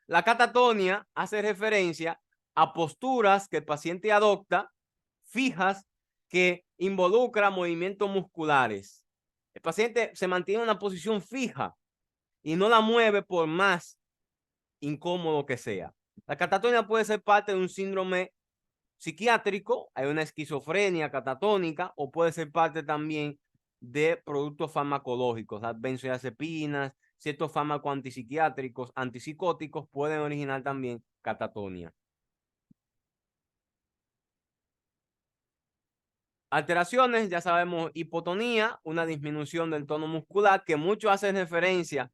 La catatonia hace referencia a posturas que el paciente adopta fijas que involucran movimientos musculares. El paciente se mantiene en una posición fija y no la mueve por más incómodo que sea. La catatonia puede ser parte de un síndrome psiquiátrico, hay una esquizofrenia catatónica, o puede ser parte también de productos farmacológicos, las benzodiazepinas, ciertos fármacos antipsiquiátricos, antipsicóticos pueden originar también catatonia. Alteraciones, ya sabemos, hipotonía, una disminución del tono muscular que muchos hacen referencia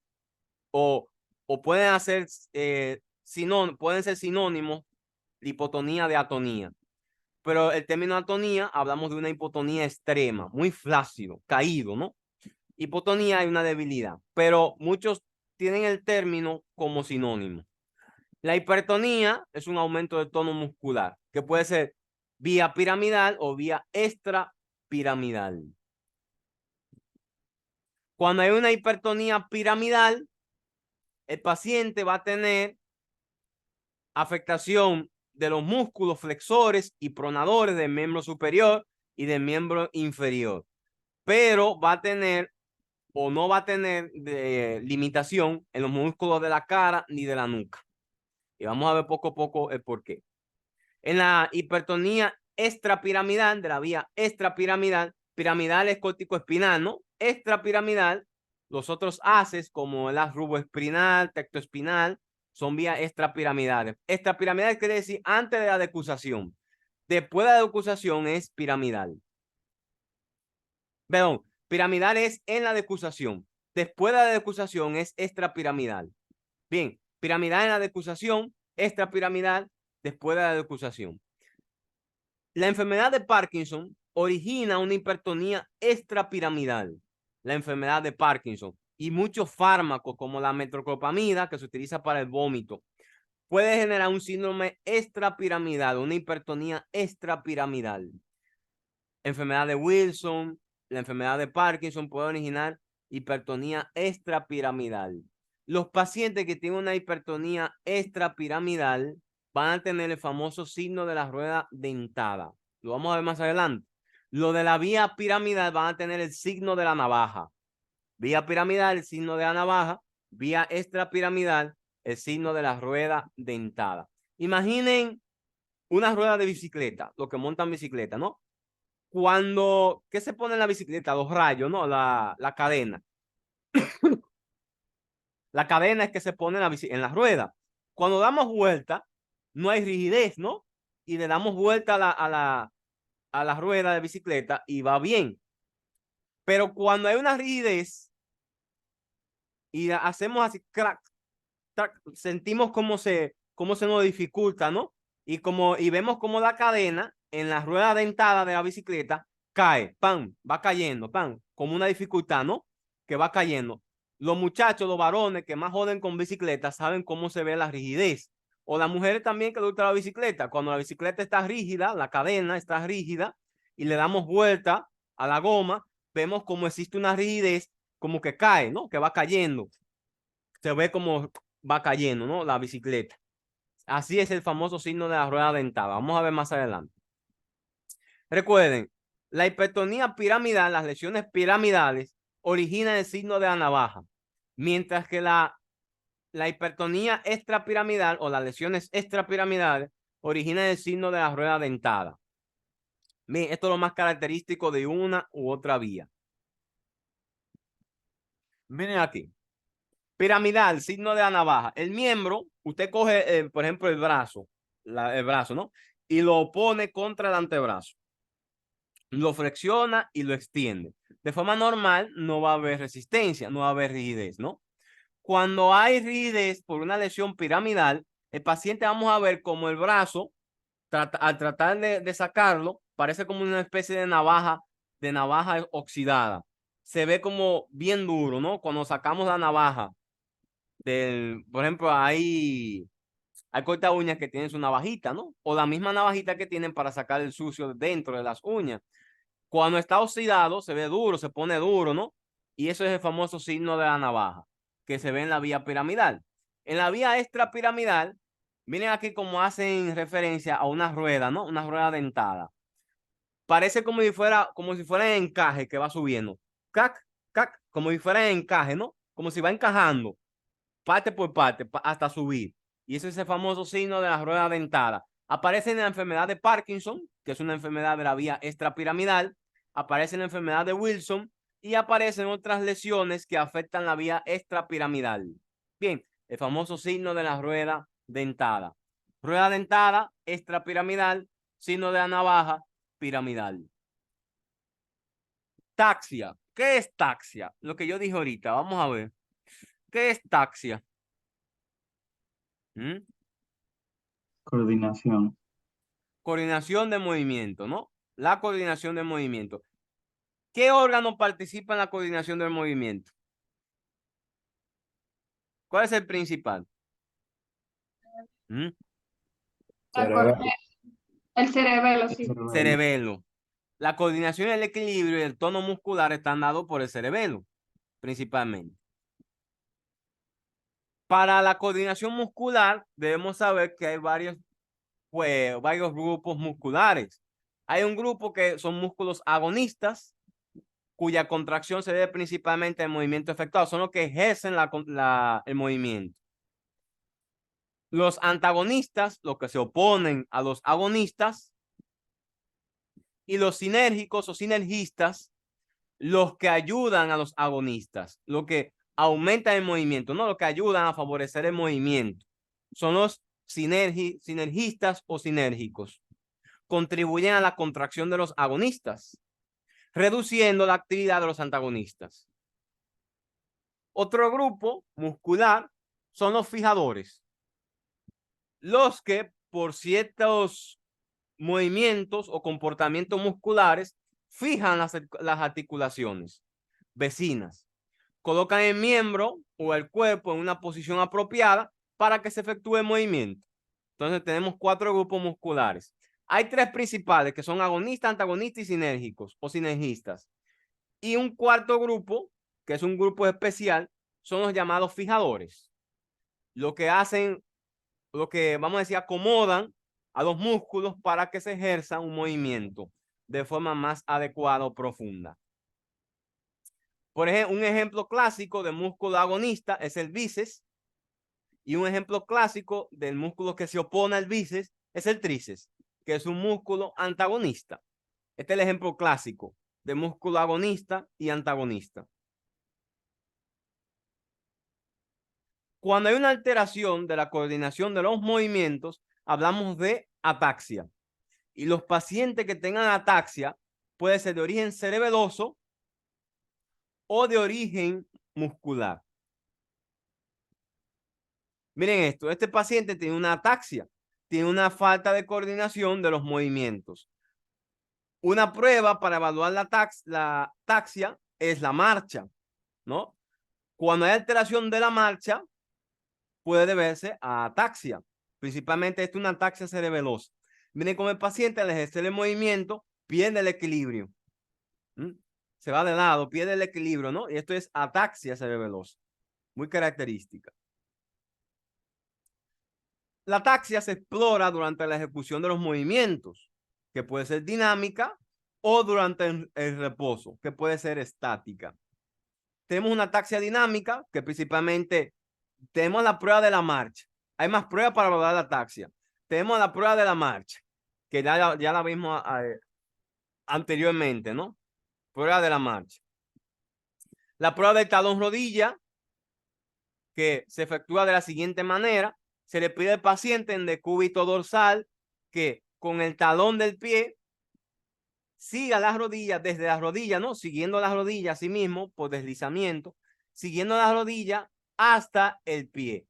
o pueden hacer pueden ser sinónimos de hipotonía de atonía. Pero el término atonía, hablamos de una hipotonía extrema, muy flácido, caído, ¿no? Hipotonía hay una debilidad, pero muchos tienen el término como sinónimo. La hipertonía es un aumento del tono muscular, que puede ser vía piramidal o vía extrapiramidal. Cuando hay una hipertonía piramidal, el paciente va a tener afectación de los músculos flexores y pronadores del miembro superior y del miembro inferior, pero va a tener o no va a tener limitación en los músculos de la cara ni de la nuca. Y vamos a ver poco a poco el por qué. En la hipertonía extrapiramidal, de la vía extrapiramidal, piramidal es corticoespinal, ¿no? Extrapiramidal, los otros haces como el haz ruboespinal, tectoespinal, son vías extrapiramidales. Extrapiramidal quiere decir antes de la decusación. Después de la decusación es piramidal. Perdón, piramidal es en la decusación. Después de la decusación es extrapiramidal. Bien, piramidal en la decusación, extrapiramidal después de la decusación. La enfermedad de Parkinson origina una hipertonía extrapiramidal. La enfermedad de Parkinson y muchos fármacos como la metoclopramida que se utiliza para el vómito puede generar un síndrome extrapiramidal, una hipertonía extrapiramidal. Enfermedad de Wilson, la enfermedad de Parkinson puede originar hipertonía extrapiramidal. Los pacientes que tienen una hipertonía extrapiramidal van a tener el famoso signo de la rueda dentada. Lo vamos a ver más adelante. Lo de la vía piramidal van a tener el signo de la navaja. Vía piramidal, el signo de la navaja. Vía extrapiramidal, el signo de la rueda dentada. Imaginen una rueda de bicicleta, los que montan bicicleta, ¿no? ¿Qué se pone en la bicicleta? Los rayos, ¿no? La cadena. La cadena es que se pone en la rueda. Cuando damos vuelta, no hay rigidez, ¿no? Y le damos vuelta a la rueda de bicicleta y va bien. Pero cuando hay una rigidez y hacemos así, crack, crack, sentimos cómo se nos dificulta, ¿no? Y vemos como la cadena en la rueda dentada de la bicicleta cae, ¡pam! Va cayendo, ¡pam! Como una dificultad, ¿no? Que va cayendo. Los muchachos, los varones que más joden con bicicleta saben cómo se ve la rigidez. O las mujeres también que les gusta la bicicleta. Cuando la bicicleta está rígida, la cadena está rígida y le damos vuelta a la goma, vemos como existe una rigidez, como que cae, ¿no? Que va cayendo. Se ve como va cayendo, ¿no? La bicicleta. Así es el famoso signo de la rueda dentada. Vamos a ver más adelante. Recuerden, la hipertonía piramidal, las lesiones piramidales, originan el signo de la navaja, mientras que la hipertonía extrapiramidal o las lesiones extrapiramidales originan el signo de la rueda dentada. Miren, esto es lo más característico de una u otra vía. Miren aquí. Piramidal, signo de la navaja. El miembro, usted coge, por ejemplo, el brazo, ¿no? Y lo pone contra el antebrazo. Lo flexiona y lo extiende. De forma normal, no va a haber resistencia, no va a haber rigidez, ¿no? Cuando hay rigidez por una lesión piramidal, el paciente vamos a ver como el brazo, al tratar de sacarlo, parece como una especie de navaja oxidada. Se ve como bien duro, ¿no? Cuando sacamos la navaja por ejemplo, hay corta uñas que tienen su navajita, ¿no? O la misma navajita que tienen para sacar el sucio dentro de las uñas. Cuando está oxidado, se ve duro, se pone duro, ¿no? Y eso es el famoso signo de la navaja, que se ve en la vía piramidal. En la vía extrapiramidal, miren aquí como hacen referencia a una rueda, ¿no? Una rueda dentada. Parece como si fuera en encaje que va subiendo. Cac, cac, como si fuera en encaje, ¿no? Como si va encajando, parte por parte, hasta subir. Y ese es el famoso signo de la rueda dentada. Aparece en la enfermedad de Parkinson, que es una enfermedad de la vía extrapiramidal. Aparece en la enfermedad de Wilson y aparecen otras lesiones que afectan la vía extrapiramidal. Bien, el famoso signo de la rueda dentada. Rueda dentada, extrapiramidal, signo de la navaja, piramidal. Taxia. ¿Qué es taxia? Lo que yo dije ahorita. Vamos a ver. ¿Qué es taxia? ¿Mm? Coordinación. Coordinación de movimiento, ¿no? La coordinación de movimiento. ¿Qué órgano participa en la coordinación del movimiento? ¿Cuál es el principal? ¿Mm? Cerebelo. El cerebelo, sí. Cerebelo. Cerebelo. La coordinación, el equilibrio y el tono muscular están dados por el cerebelo, principalmente. Para la coordinación muscular, debemos saber que hay varios grupos musculares. Hay un grupo que son músculos agonistas, cuya contracción se debe principalmente al movimiento efectuado, son los que ejercen el movimiento. Los antagonistas, los que se oponen a los agonistas, y los sinérgicos o sinergistas, los que ayudan a los agonistas, los que aumentan el movimiento, no los que ayudan a favorecer el movimiento. Son los sinergistas o sinérgicos. Contribuyen a la contracción de los agonistas, reduciendo la actividad de los antagonistas. Otro grupo muscular son los fijadores, los que por ciertos movimientos o comportamientos musculares fijan las articulaciones vecinas, colocan el miembro o el cuerpo en una posición apropiada para que se efectúe el movimiento. Entonces tenemos 4 grupos musculares. Hay 3 principales que son agonistas, antagonistas y sinérgicos o sinergistas. Y un cuarto grupo, que es un grupo especial, son los llamados fijadores. Lo que hacen, lo que vamos a decir, acomodan a los músculos para que se ejerza un movimiento de forma más adecuada o profunda. Por ejemplo, un ejemplo clásico de músculo agonista es el bíceps, y un ejemplo clásico del músculo que se opone al bíceps es el tríceps, que es un músculo antagonista. Este es el ejemplo clásico de músculo agonista y antagonista. Cuando hay una alteración de la coordinación de los movimientos, hablamos de ataxia. Y los pacientes que tengan ataxia puede ser de origen cerebeloso o de origen muscular. Miren esto, este paciente tiene una ataxia, tiene una falta de coordinación de los movimientos. Una prueba para evaluar la ataxia es la marcha, ¿no? Cuando hay alteración de la marcha, puede deberse a ataxia. Principalmente es una ataxia cerebelosa. Miren cómo el paciente al ejercer el movimiento pierde el equilibrio. Se va de lado, pierde el equilibrio, ¿no? Y esto es ataxia cerebelosa, muy característica. La ataxia se explora durante la ejecución de los movimientos, que puede ser dinámica, o durante el reposo, que puede ser estática. Tenemos una ataxia dinámica, que principalmente tenemos la prueba de la marcha. Hay más pruebas para evaluar la ataxia. Tenemos la prueba de la marcha, que ya la vimos anteriormente, ¿no? Prueba de la marcha. La prueba del talón rodilla, que se efectúa de la siguiente manera. Se le pide al paciente en decúbito dorsal que con el talón del pie siga las rodillas, desde las rodillas, ¿no? Siguiendo las rodillas a sí mismo por deslizamiento, siguiendo las rodillas hasta el pie.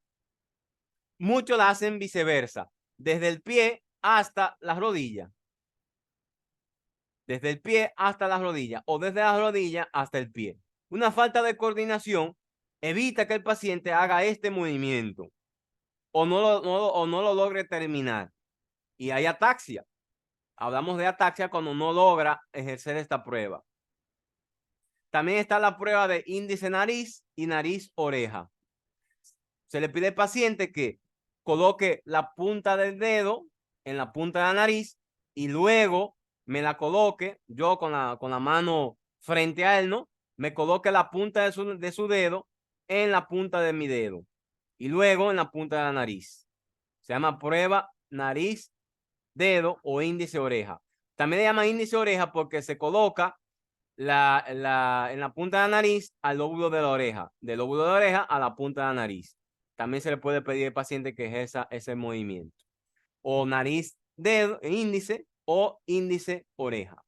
Muchos la hacen viceversa, desde el pie hasta las rodillas. Desde el pie hasta las rodillas o desde las rodillas hasta el pie. Una falta de coordinación evita que el paciente haga este movimiento o no lo logre terminar. Y hay ataxia. Hablamos de ataxia cuando no logra ejercer esta prueba. También está la prueba de índice nariz y nariz oreja. Se le pide al paciente que coloque la punta del dedo en la punta de la nariz y luego me la coloque yo con la mano frente a él, ¿no? Me coloque la punta de su dedo en la punta de mi dedo y luego en la punta de la nariz. Se llama prueba nariz, dedo o índice oreja. También le llama índice oreja porque se coloca en la punta de la nariz al lóbulo de la oreja, del lóbulo de la oreja a la punta de la nariz. También se le puede pedir al paciente que ejerza ese movimiento. O nariz, dedo, índice o índice, oreja.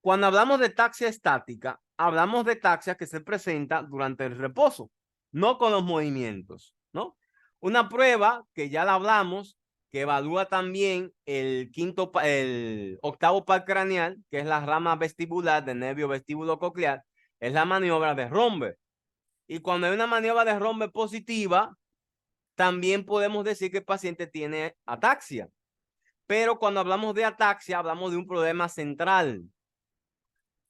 Cuando hablamos de taxia estática, hablamos de taxia que se presenta durante el reposo, no con los movimientos, ¿no? Una prueba que ya la hablamos, que evalúa también el octavo par craneal, que es la rama vestibular del nervio vestíbulo-coclear, es la maniobra de Romberg. Y cuando hay una maniobra de Romberg positiva, también podemos decir que el paciente tiene ataxia. Pero cuando hablamos de ataxia, hablamos de un problema central,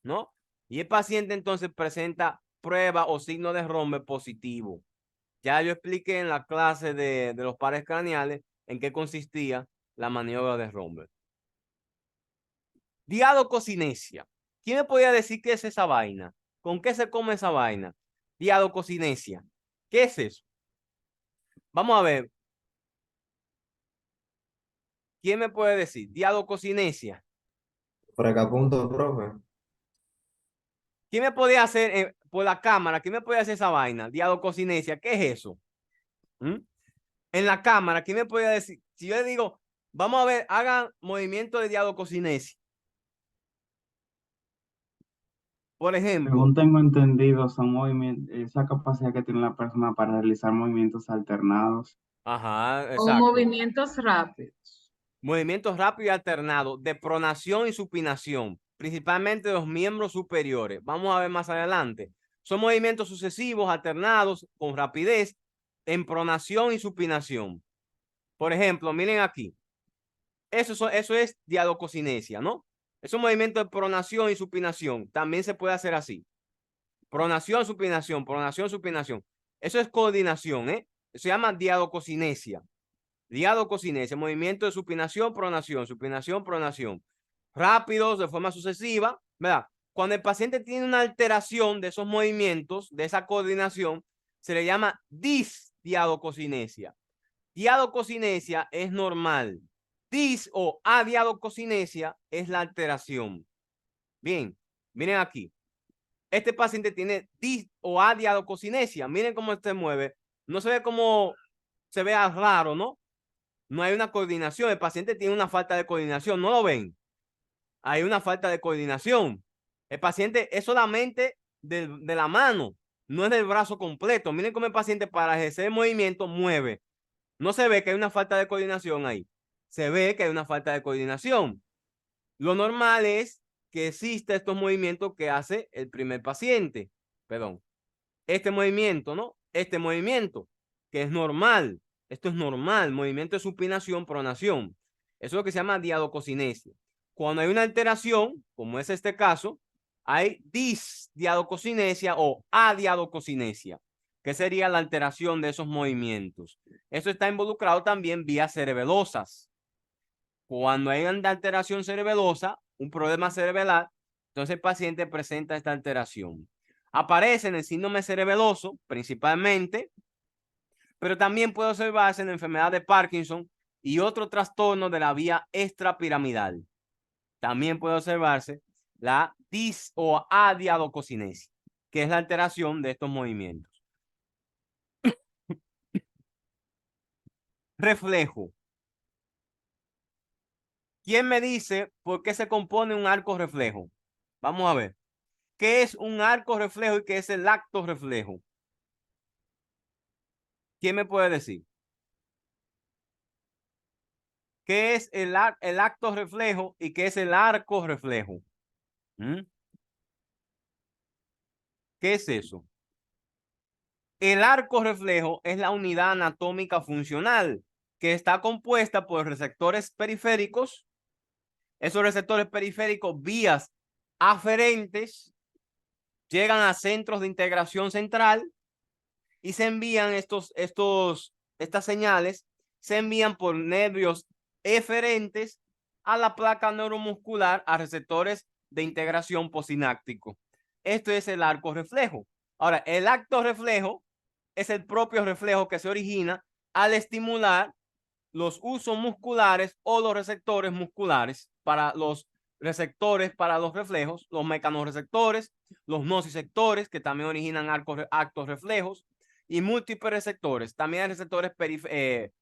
¿no? Y el paciente entonces presenta prueba o signo de Romberg positivo. Ya yo expliqué en la clase de los pares craneales en qué consistía la maniobra de Romberg. Diadococinesia. ¿Quién me podría decir qué es esa vaina? ¿Con qué se come esa vaina? Diadococinesia. ¿Qué es eso? Vamos a ver. ¿Quién me puede decir? Diadococinesia. Por acá punto, profe. ¿Quién me podía hacer por la cámara? ¿Quién me puede hacer esa vaina? Diadococinesia. ¿Qué es eso? ¿Mm? En la cámara, ¿quién me puede decir? Si yo le digo, vamos a ver, hagan movimiento de diadococinesia. Por ejemplo, Según tengo entendido, son movimientos, esa capacidad que tiene la persona para realizar movimientos alternados. ajá, O exacto. movimientos rápidos. Movimientos rápidos y alternados de pronación y supinación, principalmente de los miembros superiores. Vamos a ver más adelante. Son movimientos sucesivos, alternados, con rapidez, en pronación y supinación. Por ejemplo, miren aquí. Eso es diadococinesia, ¿no? Es un movimiento de pronación y supinación. También se puede hacer así. Pronación, supinación, pronación, supinación. Eso es coordinación, ¿eh? Se llama diadococinesia. Diadococinesia, movimiento de supinación, pronación, pronación. Rápidos, de forma sucesiva, ¿verdad? Cuando el paciente tiene una alteración de esos movimientos, de esa coordinación, se le llama disdiadococinesia. Diadococinesia es normal. Dis o adiadococinesia es la alteración. Bien, miren aquí. Este paciente tiene dis o adiadococinesia. Miren cómo se mueve. No se ve como se vea raro, ¿no? No hay una coordinación. El paciente tiene una falta de coordinación. ¿No lo ven? Hay una falta de coordinación. El paciente es solamente de la mano, no es del brazo completo. Miren cómo el paciente para ejercer el movimiento mueve. No se ve que hay una falta de coordinación ahí. Se ve que hay una falta de coordinación. Lo normal es que exista estos movimientos que hace el primer paciente. Perdón. Este movimiento, ¿no? Este movimiento, que es normal. Esto es normal. Movimiento de supinación, pronación. Eso es lo que se llama diadococinesia. Cuando hay una alteración, como es este caso, hay disdiadococinesia o adiadococinesia, que sería la alteración de esos movimientos. Eso está involucrado también vías cerebelosas. Cuando hay una alteración cerebelosa, un problema cerebelar, entonces el paciente presenta esta alteración. Aparece en el síndrome cerebeloso, principalmente, pero también puede observarse en la enfermedad de Parkinson y otro trastorno de la vía extrapiramidal. También puede observarse la dis o adiadococinesia, que es la alteración de estos movimientos. Reflejo. ¿Quién me dice por qué se compone un arco reflejo? Vamos a ver. ¿Qué es un arco reflejo y qué es el acto reflejo? ¿Quién me puede decir? ¿Qué es el acto reflejo y qué es el arco reflejo? ¿Mm? ¿Qué es eso? El arco reflejo es la unidad anatómica funcional que está compuesta por receptores periféricos. Esos receptores periféricos, vías aferentes, llegan a centros de integración central y se envían estas señales, se envían por nervios eferentes a la placa neuromuscular, a receptores de integración posináptico. Esto es el arco reflejo. Ahora, el acto reflejo es el propio reflejo que se origina al estimular los usos musculares o los receptores musculares. Para los receptores, para los reflejos, los mecanorreceptores, los nociceptores, que también originan actos reflejos, y múltiples receptores. También hay receptores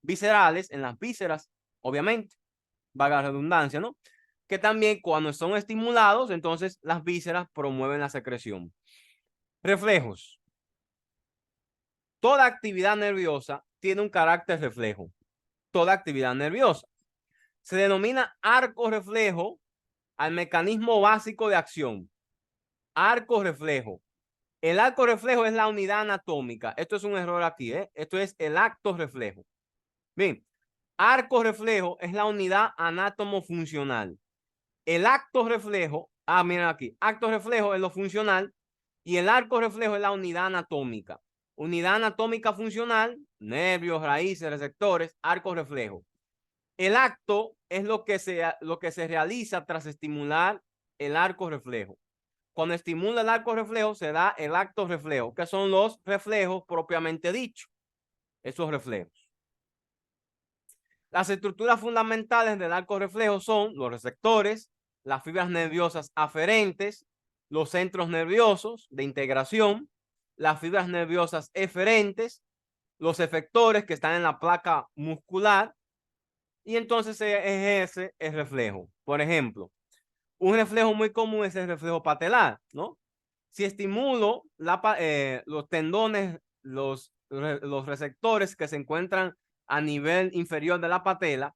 viscerales en las vísceras, obviamente, vaga redundancia, ¿no? Que también cuando son estimulados, entonces las vísceras promueven la secreción. Reflejos. Toda actividad nerviosa tiene un carácter reflejo. Toda actividad nerviosa. Se denomina arco reflejo al mecanismo básico de acción. Arco reflejo. El arco reflejo es la unidad anatómica. Esto es un error aquí, ¿eh? Esto es el acto reflejo. Bien, arco reflejo es la unidad anátomo-funcional. El acto reflejo, miren aquí, acto reflejo es lo funcional y el arco reflejo es la unidad anatómica. Unidad anatómica funcional, nervios, raíces, receptores, arco reflejo. El acto es lo que se realiza tras estimular el arco reflejo. Cuando estimula el arco reflejo se da el acto reflejo, que son los reflejos propiamente dichos. Esos reflejos. Las estructuras fundamentales del arco reflejo son los receptores, las fibras nerviosas aferentes, los centros nerviosos de integración, las fibras nerviosas eferentes, los efectores que están en la placa muscular, y entonces se ejerce el reflejo. Por ejemplo, un reflejo muy común es el reflejo patelar, ¿no? Si estimulo los tendones, los receptores que se encuentran a nivel inferior de la patela,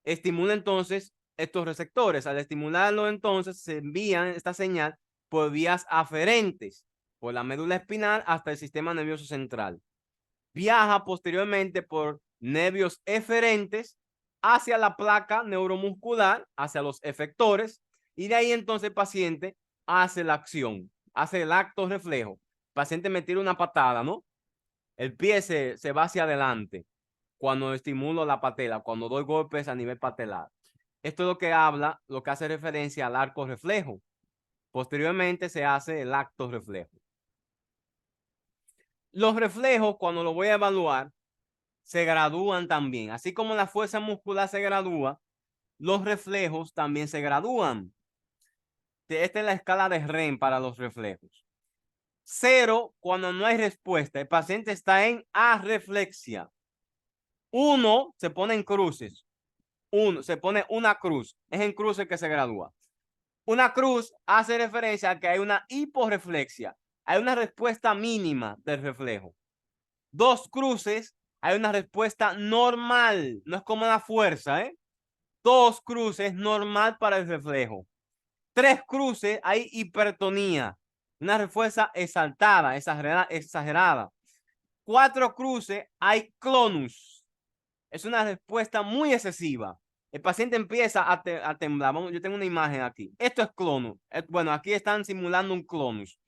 estimula entonces estos receptores. Al estimularlo entonces se envían esta señal por vías aferentes, por la médula espinal hasta el sistema nervioso central. Viaja posteriormente por nervios eferentes hacia la placa neuromuscular, hacia los efectores, y de ahí entonces el paciente hace la acción, hace el acto reflejo. El paciente me tira una patada, ¿no? El pie se va hacia adelante cuando estimulo la patela, cuando doy golpes a nivel patelar. Esto es lo que habla, lo que hace referencia al arco reflejo. Posteriormente se hace el acto reflejo. Los reflejos, cuando lo voy a evaluar, se gradúan también. Así como la fuerza muscular se gradúa, los reflejos también se gradúan. Esta es la escala de REM para los reflejos. 0 cuando no hay respuesta. El paciente está en arreflexia. 1 se pone en cruces. 1 se pone una cruz. Es en cruces que se gradúa. Una cruz hace referencia a que hay una hiporreflexia. Hay una respuesta mínima del reflejo. 2 cruces, hay una respuesta normal. No es como la fuerza, ¿eh? 2 cruces normal para el reflejo. 3 cruces, hay hipertonía. Una respuesta exaltada, exagerada. 4 cruces, hay clonus. Es una respuesta muy excesiva. El paciente empieza a temblar. Yo tengo una imagen aquí. Esto es clonus. Bueno, aquí están simulando un clonus.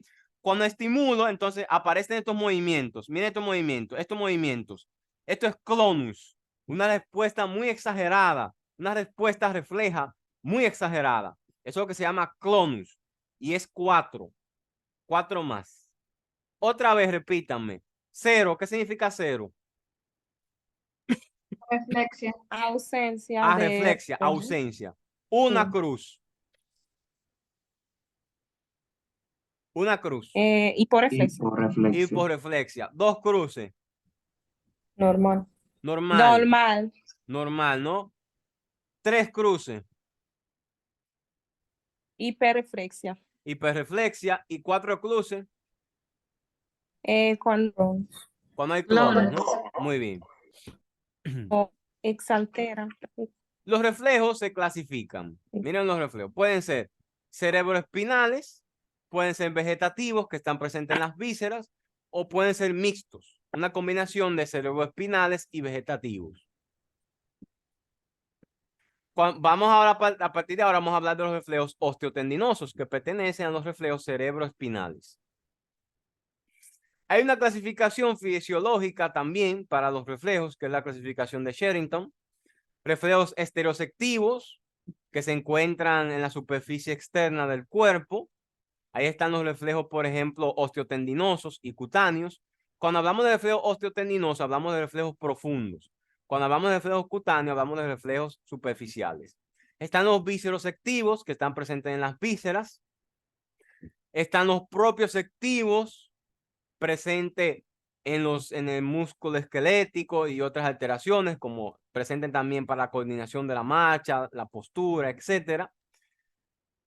Cuando estimulo, entonces aparecen estos movimientos. Miren estos movimientos. Esto es clonus. Una respuesta muy exagerada. Una respuesta refleja muy exagerada. Eso es lo que se llama clonus. Y es 4. 4 más. Otra vez, repítanme. 0, ¿qué significa 0? Reflexia. Ausencia de Arreflexia, ausencia. Una Sí. cruz. Una cruz. Hiporreflexia. Hiporreflexia. Hiporreflexia. 2 cruces. Normal. Normal. Normal, ¿no? 3 cruces. Hiperreflexia. Hiperreflexia. Y 4 cruces. Cuando Cuando hay clones, ¿no? Muy bien. exaltera. Los reflejos se clasifican. Miren los reflejos. Pueden ser cerebroespinales, pueden ser vegetativos, que están presentes en las vísceras, o pueden ser mixtos, una combinación de cerebroespinales y vegetativos. Vamos ahora, a partir de ahora, vamos a hablar de los reflejos osteotendinosos, que pertenecen a los reflejos cerebroespinales. Hay una clasificación fisiológica también para los reflejos, que es la clasificación de Sherrington. Reflejos estereoceptivos, que se encuentran en la superficie externa del cuerpo. Ahí están los reflejos, por ejemplo, osteotendinosos y cutáneos. Cuando hablamos de reflejos osteotendinosos, hablamos de reflejos profundos. Cuando hablamos de reflejos cutáneos, hablamos de reflejos superficiales. Están los visceroceptivos, que están presentes en las vísceras. Están los propioceptivos, presentes en el músculo esquelético y otras alteraciones, como presenten también para la coordinación de la marcha, la postura, etcétera.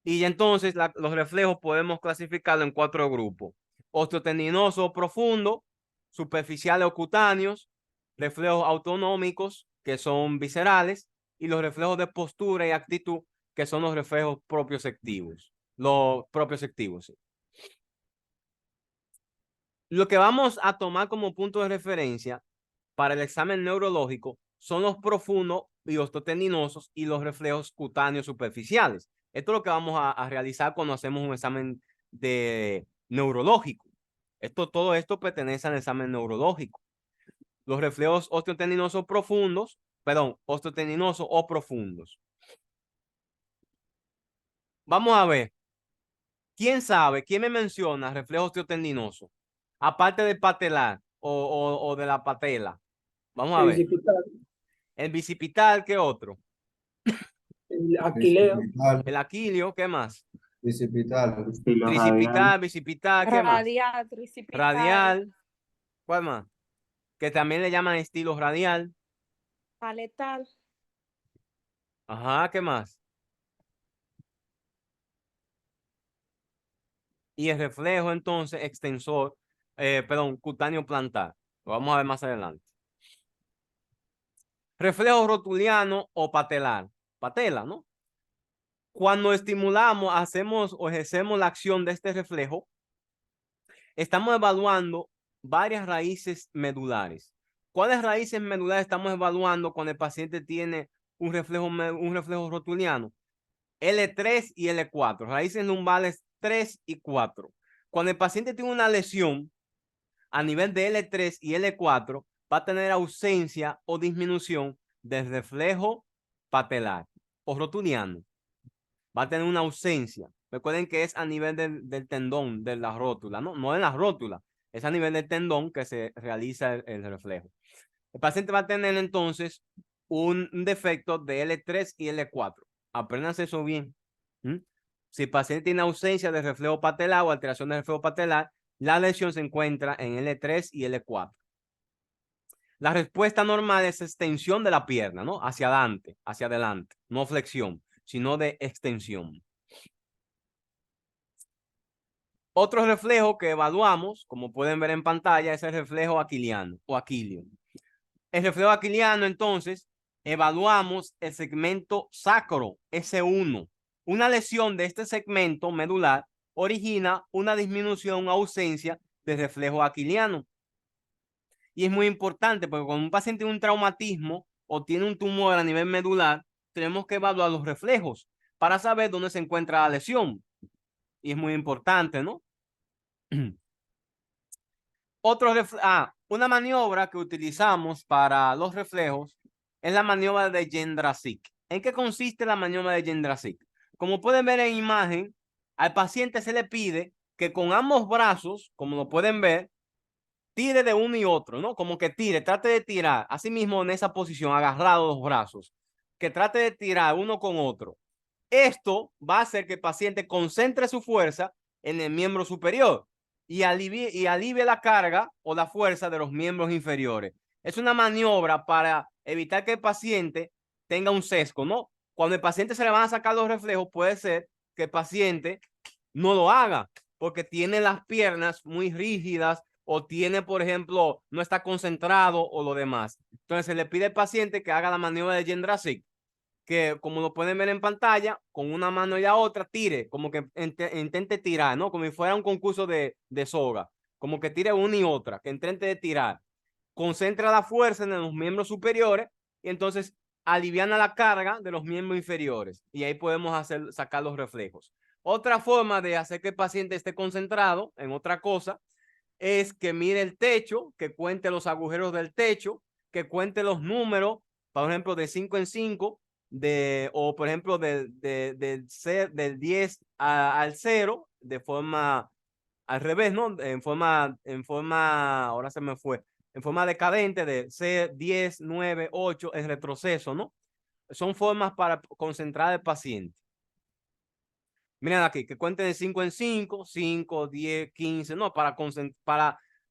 Y entonces los reflejos podemos clasificarlo en 4 grupos: osteotendinoso o profundo, superficiales o cutáneos, reflejos autonómicos, que son viscerales, y los reflejos de postura y actitud, que son los reflejos propioceptivos. Los propioceptivos, sí. Lo que vamos a tomar como punto de referencia para el examen neurológico son los profundos y osteotendinosos y los reflejos cutáneos superficiales. Esto es lo que vamos a realizar cuando hacemos un examen neurológico. Todo esto pertenece al examen neurológico. Los reflejos osteotendinosos profundos, osteotendinosos o profundos. Vamos a ver. ¿Quién sabe? ¿Quién me menciona reflejo osteotendinoso? Aparte del patelar o de la patela. Vamos a ver. El bicipital, ¿qué otro? El aquileo. Bicipital, El aquilio, ¿qué más? bicipital, Estilo Tricipital, radial. bicipital, ¿qué más? Radial, tricipital. Radial. ¿Cuál más? Que también le llaman estilo radial. Paletal. Ajá, ¿qué más? Y el reflejo, entonces, extensor, cutáneo plantar. Lo vamos a ver más adelante. Reflejo rotuliano o patelar. Patela, ¿no? Cuando estimulamos, hacemos o ejercemos la acción de este reflejo, estamos evaluando varias raíces medulares. ¿Cuáles raíces medulares estamos evaluando cuando el paciente tiene un reflejo rotuliano? L3 y L4, raíces lumbares 3 y 4. Cuando el paciente tiene una lesión a nivel de L3 y L4, va a tener ausencia o disminución del reflejo patelar o rotuliano. Va a tener una ausencia. Recuerden que es a nivel del tendón, de la rótula, no en la rótula, es a nivel del tendón que se realiza el reflejo. El paciente va a tener entonces un defecto de L3 y L4. Apréndanse eso bien. Si el paciente tiene ausencia de reflejo patelar o alteración del reflejo patelar, la lesión se encuentra en L3 y L4. La respuesta normal es extensión de la pierna, ¿no? Hacia adelante, no flexión, sino de extensión. Otro reflejo que evaluamos, como pueden ver en pantalla, es el reflejo aquiliano o aquilio. El reflejo aquiliano, entonces, evaluamos el segmento sacro, S1. Una lesión de este segmento medular origina una disminución o ausencia del reflejo aquiliano. Y es muy importante porque cuando un paciente tiene un traumatismo o tiene un tumor a nivel medular, tenemos que evaluar los reflejos para saber dónde se encuentra la lesión. Y es muy importante, ¿no? Una maniobra que utilizamos para los reflejos es la maniobra de Jędrzyk. ¿En qué consiste la maniobra de Jędrzyk? Como pueden ver en imagen, al paciente se le pide que con ambos brazos, como lo pueden ver, tire de uno y otro, ¿no? Como que trate de tirar, así mismo en esa posición, agarrado los brazos, que trate de tirar uno con otro. Esto va a hacer que el paciente concentre su fuerza en el miembro superior y alivie la carga o la fuerza de los miembros inferiores. Es una maniobra para evitar que el paciente tenga un sesgo, ¿no? Cuando el paciente se le van a sacar los reflejos, puede ser que el paciente no lo haga porque tiene las piernas muy rígidas o tiene, por ejemplo, no está concentrado o lo demás. Entonces se le pide al paciente que haga la maniobra de Jędrzyk, que, como lo pueden ver en pantalla, con una mano y la otra tire, como que intente tirar, ¿no? Como si fuera un concurso de soga, como que tire una y otra, que intente de tirar. Concentra la fuerza en los miembros superiores y entonces aliviana la carga de los miembros inferiores. Y ahí podemos sacar los reflejos. Otra forma de hacer que el paciente esté concentrado en otra cosa es que mire el techo, que cuente los agujeros del techo, que cuente los números, por ejemplo, de 5 en 5, o por ejemplo, del 10 al 0, de forma al revés, ¿no? En forma, ahora se me fue, en forma decadente de 10, 9, 8, en retroceso, ¿no? Son formas para concentrar al paciente. Miren aquí, que cuenten de 5 en 5, 5, 10, 15, no, para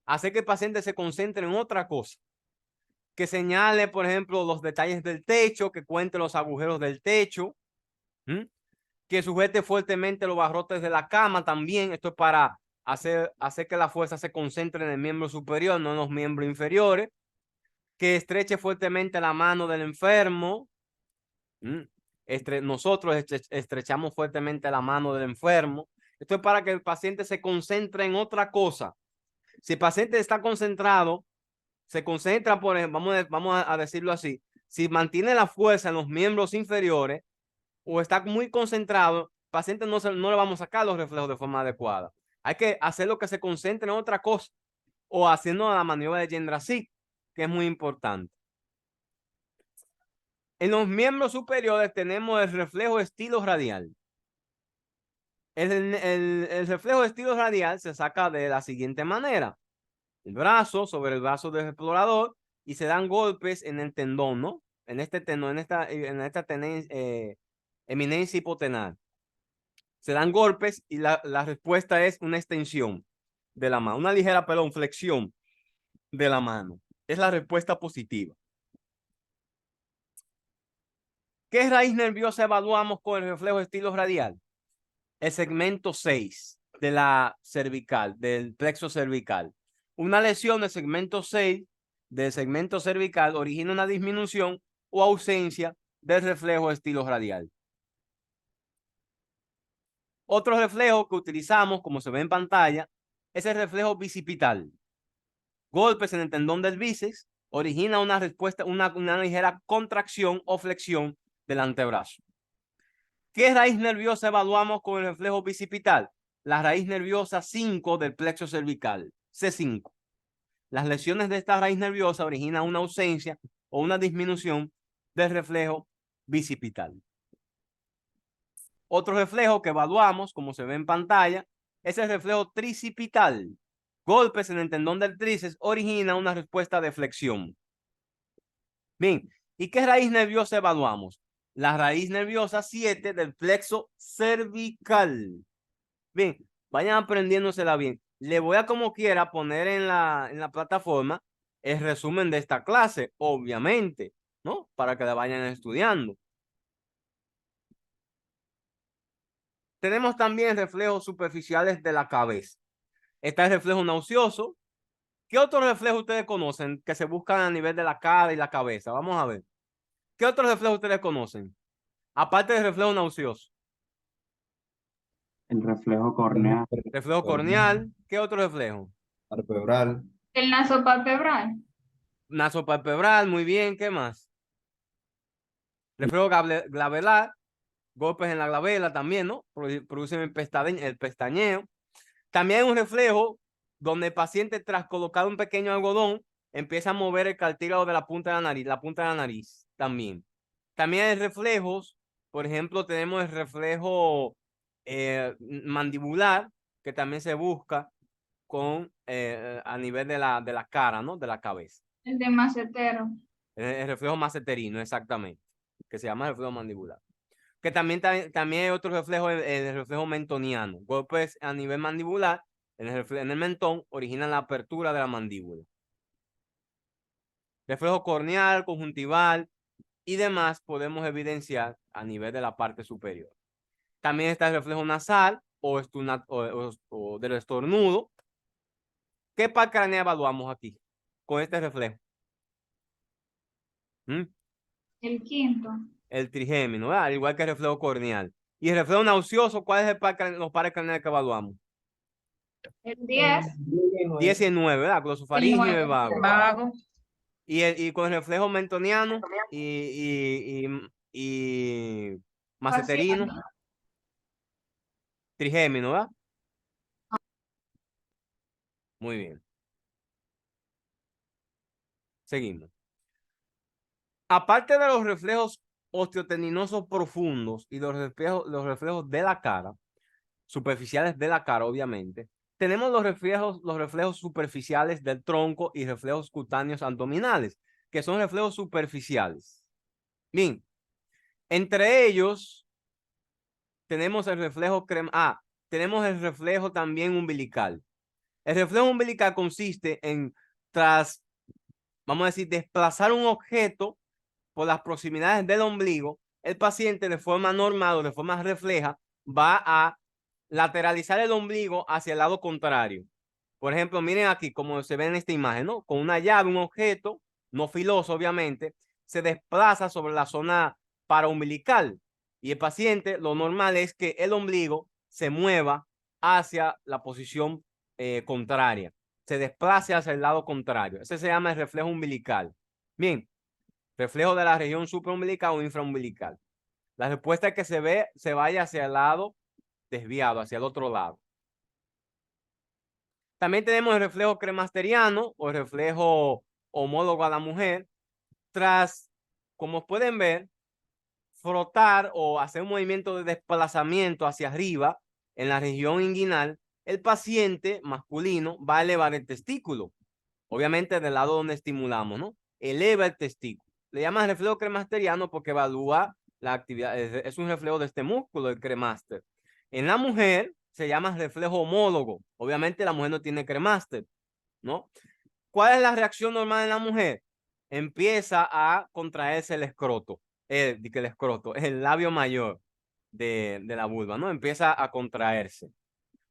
hacer que el paciente se concentre en otra cosa. Que señale, por ejemplo, los detalles del techo, que cuente los agujeros del techo, que sujete fuertemente los barrotes de la cama también. Esto es para hacer que la fuerza se concentre en el miembro superior, no en los miembros inferiores. Que estreche fuertemente la mano del enfermo. Nosotros estrechamos fuertemente la mano del enfermo. Esto es para que el paciente se concentre en otra cosa. Si el paciente está concentrado, se concentra, por ejemplo, vamos a decirlo así, si mantiene la fuerza en los miembros inferiores o está muy concentrado, el paciente no le vamos a sacar los reflejos de forma adecuada. Hay que hacerlo que se concentre en otra cosa o haciendo la maniobra de Jendra-Sik, que es muy importante. En los miembros superiores tenemos el reflejo estilo radial. El reflejo de estilo radial se saca de la siguiente manera. El brazo sobre el brazo del explorador y se dan golpes en el tendón, ¿no? En este tendón, en esta eminencia hipotenar. Se dan golpes y la respuesta es una extensión de la mano, una ligera, flexión de la mano. Es la respuesta positiva. ¿Qué raíz nerviosa evaluamos con el reflejo de estilo radial? El segmento 6 de la cervical, del plexo cervical. Una lesión del segmento 6 del segmento cervical origina una disminución o ausencia del reflejo de estilo radial. Otro reflejo que utilizamos, como se ve en pantalla, es el reflejo bicipital. Golpes en el tendón del bíceps origina una respuesta, una ligera contracción o flexión del antebrazo. ¿Qué raíz nerviosa evaluamos con el reflejo bicipital? La raíz nerviosa 5 del plexo cervical, C5. Las lesiones de esta raíz nerviosa originan una ausencia o una disminución del reflejo bicipital. Otro reflejo que evaluamos, como se ve en pantalla, es el reflejo tricipital. Golpes en el tendón del tríceps originan una respuesta de flexión. Bien, ¿y qué raíz nerviosa evaluamos? La raíz nerviosa 7 del plexo cervical. Bien, vayan aprendiéndosela bien. Le voy a, como quiera, poner en la plataforma el resumen de esta clase, obviamente, ¿no? Para que la vayan estudiando. Tenemos también reflejos superficiales de la cabeza. Está el reflejo nauseoso. ¿Qué otros reflejos ustedes conocen que se buscan a nivel de la cara y la cabeza? Vamos a ver. ¿Qué otros reflejos ustedes conocen? Aparte del reflejo nauseoso. El reflejo corneal. Reflejo corneal. ¿Qué otro reflejo? Palpebral. El nasopalpebral. Nasopalpebral, muy bien. ¿Qué más? Reflejo glabelar. Golpes en la glabela también, ¿no? Producen el pestañeo. También hay un reflejo donde el paciente, tras colocar un pequeño algodón, empieza a mover el cartílago de la punta de la nariz también. También hay reflejos, por ejemplo, tenemos el reflejo mandibular, que también se busca a nivel de la cara, ¿no? De la cabeza. El de macetero. El reflejo maceterino, exactamente, que se llama reflejo mandibular. Que también hay otro reflejo, el reflejo mentoniano. Golpes a nivel mandibular en el mentón originan la apertura de la mandíbula. Reflejo corneal, conjuntival y demás podemos evidenciar a nivel de la parte superior. También está el reflejo nasal o del estornudo. ¿Qué par craneal evaluamos aquí con este reflejo? El quinto. el trigémino, ¿verdad? Al igual que el reflejo corneal. Y el reflejo nauseoso, ¿cuál es los pares craneales que evaluamos? El 10 10 y 9, ¿verdad? Glosofaringio y el vago. Vago. Y con el reflejo mentoniano y maceterino, trigémino, ¿verdad? Muy bien. Seguimos. Aparte de los reflejos osteotendinosos profundos y los reflejos de la cara, superficiales de la cara, obviamente, tenemos los reflejos superficiales del tronco y reflejos cutáneos abdominales, que son reflejos superficiales. Bien, entre ellos tenemos el reflejo tenemos el reflejo también umbilical. El reflejo umbilical consiste en vamos a decir, desplazar un objeto por las proximidades del ombligo. El paciente de forma normal o de forma refleja va a lateralizar el ombligo hacia el lado contrario. Por ejemplo, miren aquí como se ve en esta imagen, ¿no? Con una llave, un objeto, no filoso obviamente, se desplaza sobre la zona paraumbilical y el paciente, lo normal es que el ombligo se mueva hacia la posición contraria, se desplace hacia el lado contrario. Ese se llama el reflejo umbilical. Bien, reflejo de la región supraumbilical o infraumbilical. La respuesta es que se vaya hacia el lado desviado, hacia el otro lado. También tenemos el reflejo cremasteriano o el reflejo homólogo a la mujer. Como pueden ver, frotar o hacer un movimiento de desplazamiento hacia arriba en la región inguinal, el paciente masculino va a elevar el testículo. Obviamente del lado donde estimulamos, ¿no? Eleva el testículo. Le llaman reflejo cremasteriano porque evalúa la actividad, es un reflejo de este músculo, el cremaster. En la mujer se llama reflejo homólogo. Obviamente la mujer no tiene cremaster, ¿no? ¿Cuál es la reacción normal en la mujer? Empieza a contraerse el escroto, el labio mayor de la vulva, ¿no? Empieza a contraerse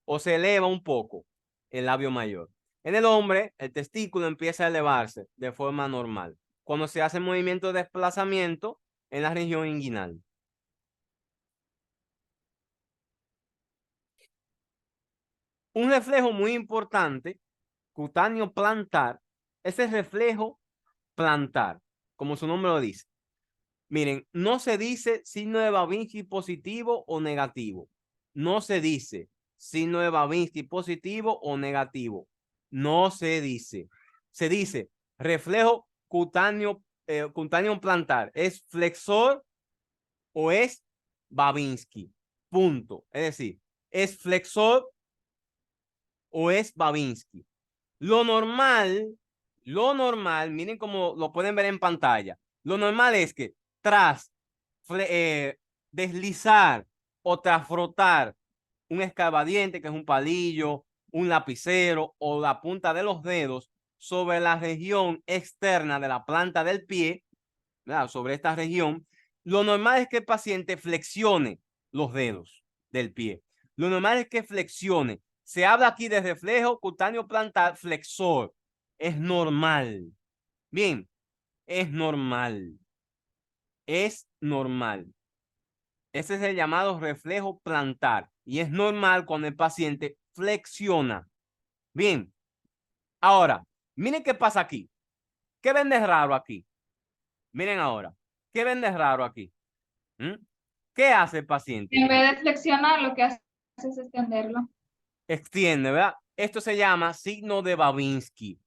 o se eleva un poco el labio mayor. En el hombre, el testículo empieza a elevarse de forma normal cuando se hace movimiento de desplazamiento en la región inguinal. Un reflejo muy importante, cutáneo plantar, es el reflejo plantar, como su nombre lo dice. Miren, no se dice signo de Babinski positivo o negativo. No se dice signo de Babinski positivo o negativo. No se dice. Se dice reflejo cutáneo plantar. ¿Es flexor o es Babinski? Punto. Es decir, ¿es flexor o es Babinski? Lo normal, miren cómo lo pueden ver en pantalla. Lo normal es que tras deslizar o tras frotar un escarbadiente, que es un palillo, un lapicero o la punta de los dedos sobre la región externa de la planta del pie, ¿verdad? Sobre esta región, lo normal es que el paciente flexione los dedos del pie. Lo normal es que flexione. Se habla aquí de reflejo cutáneo plantar flexor. Es normal. Bien, es normal. Es normal. Ese es el llamado reflejo plantar. Y es normal cuando el paciente flexiona. Bien. Ahora, miren qué pasa aquí. ¿Qué ven de raro aquí? Miren ahora. ¿Qué ven de raro aquí? ¿Qué hace el paciente? En vez de flexionar, lo que hace es extenderlo. Extiende, ¿verdad? Esto se llama signo de Babinski.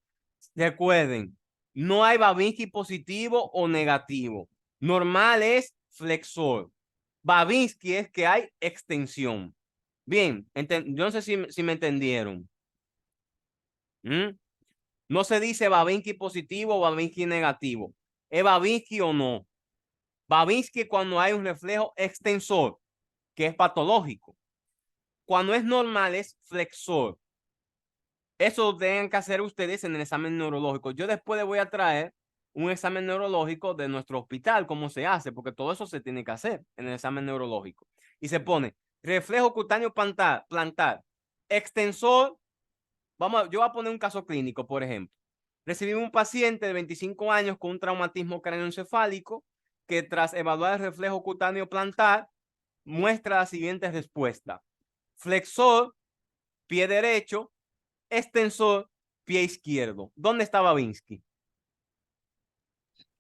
Recuerden, no hay Babinski positivo o negativo. Normal es flexor. Babinski es que hay extensión. Bien, yo no sé si me entendieron. No se dice Babinski positivo o Babinski negativo. ¿Es Babinski o no? Babinski cuando hay un reflejo extensor, que es patológico. Cuando es normal es flexor. Eso deben que hacer ustedes en el examen neurológico. Yo después les voy a traer un examen neurológico de nuestro hospital, cómo se hace, porque todo eso se tiene que hacer en el examen neurológico. Y se pone reflejo cutáneo plantar, extensor. Yo voy a poner un caso clínico, por ejemplo. Recibimos un paciente de 25 años con un traumatismo craneoencefálico, que tras evaluar el reflejo cutáneo plantar, muestra la siguiente respuesta. Flexor, pie derecho, extensor, pie izquierdo. ¿Dónde está Babinski?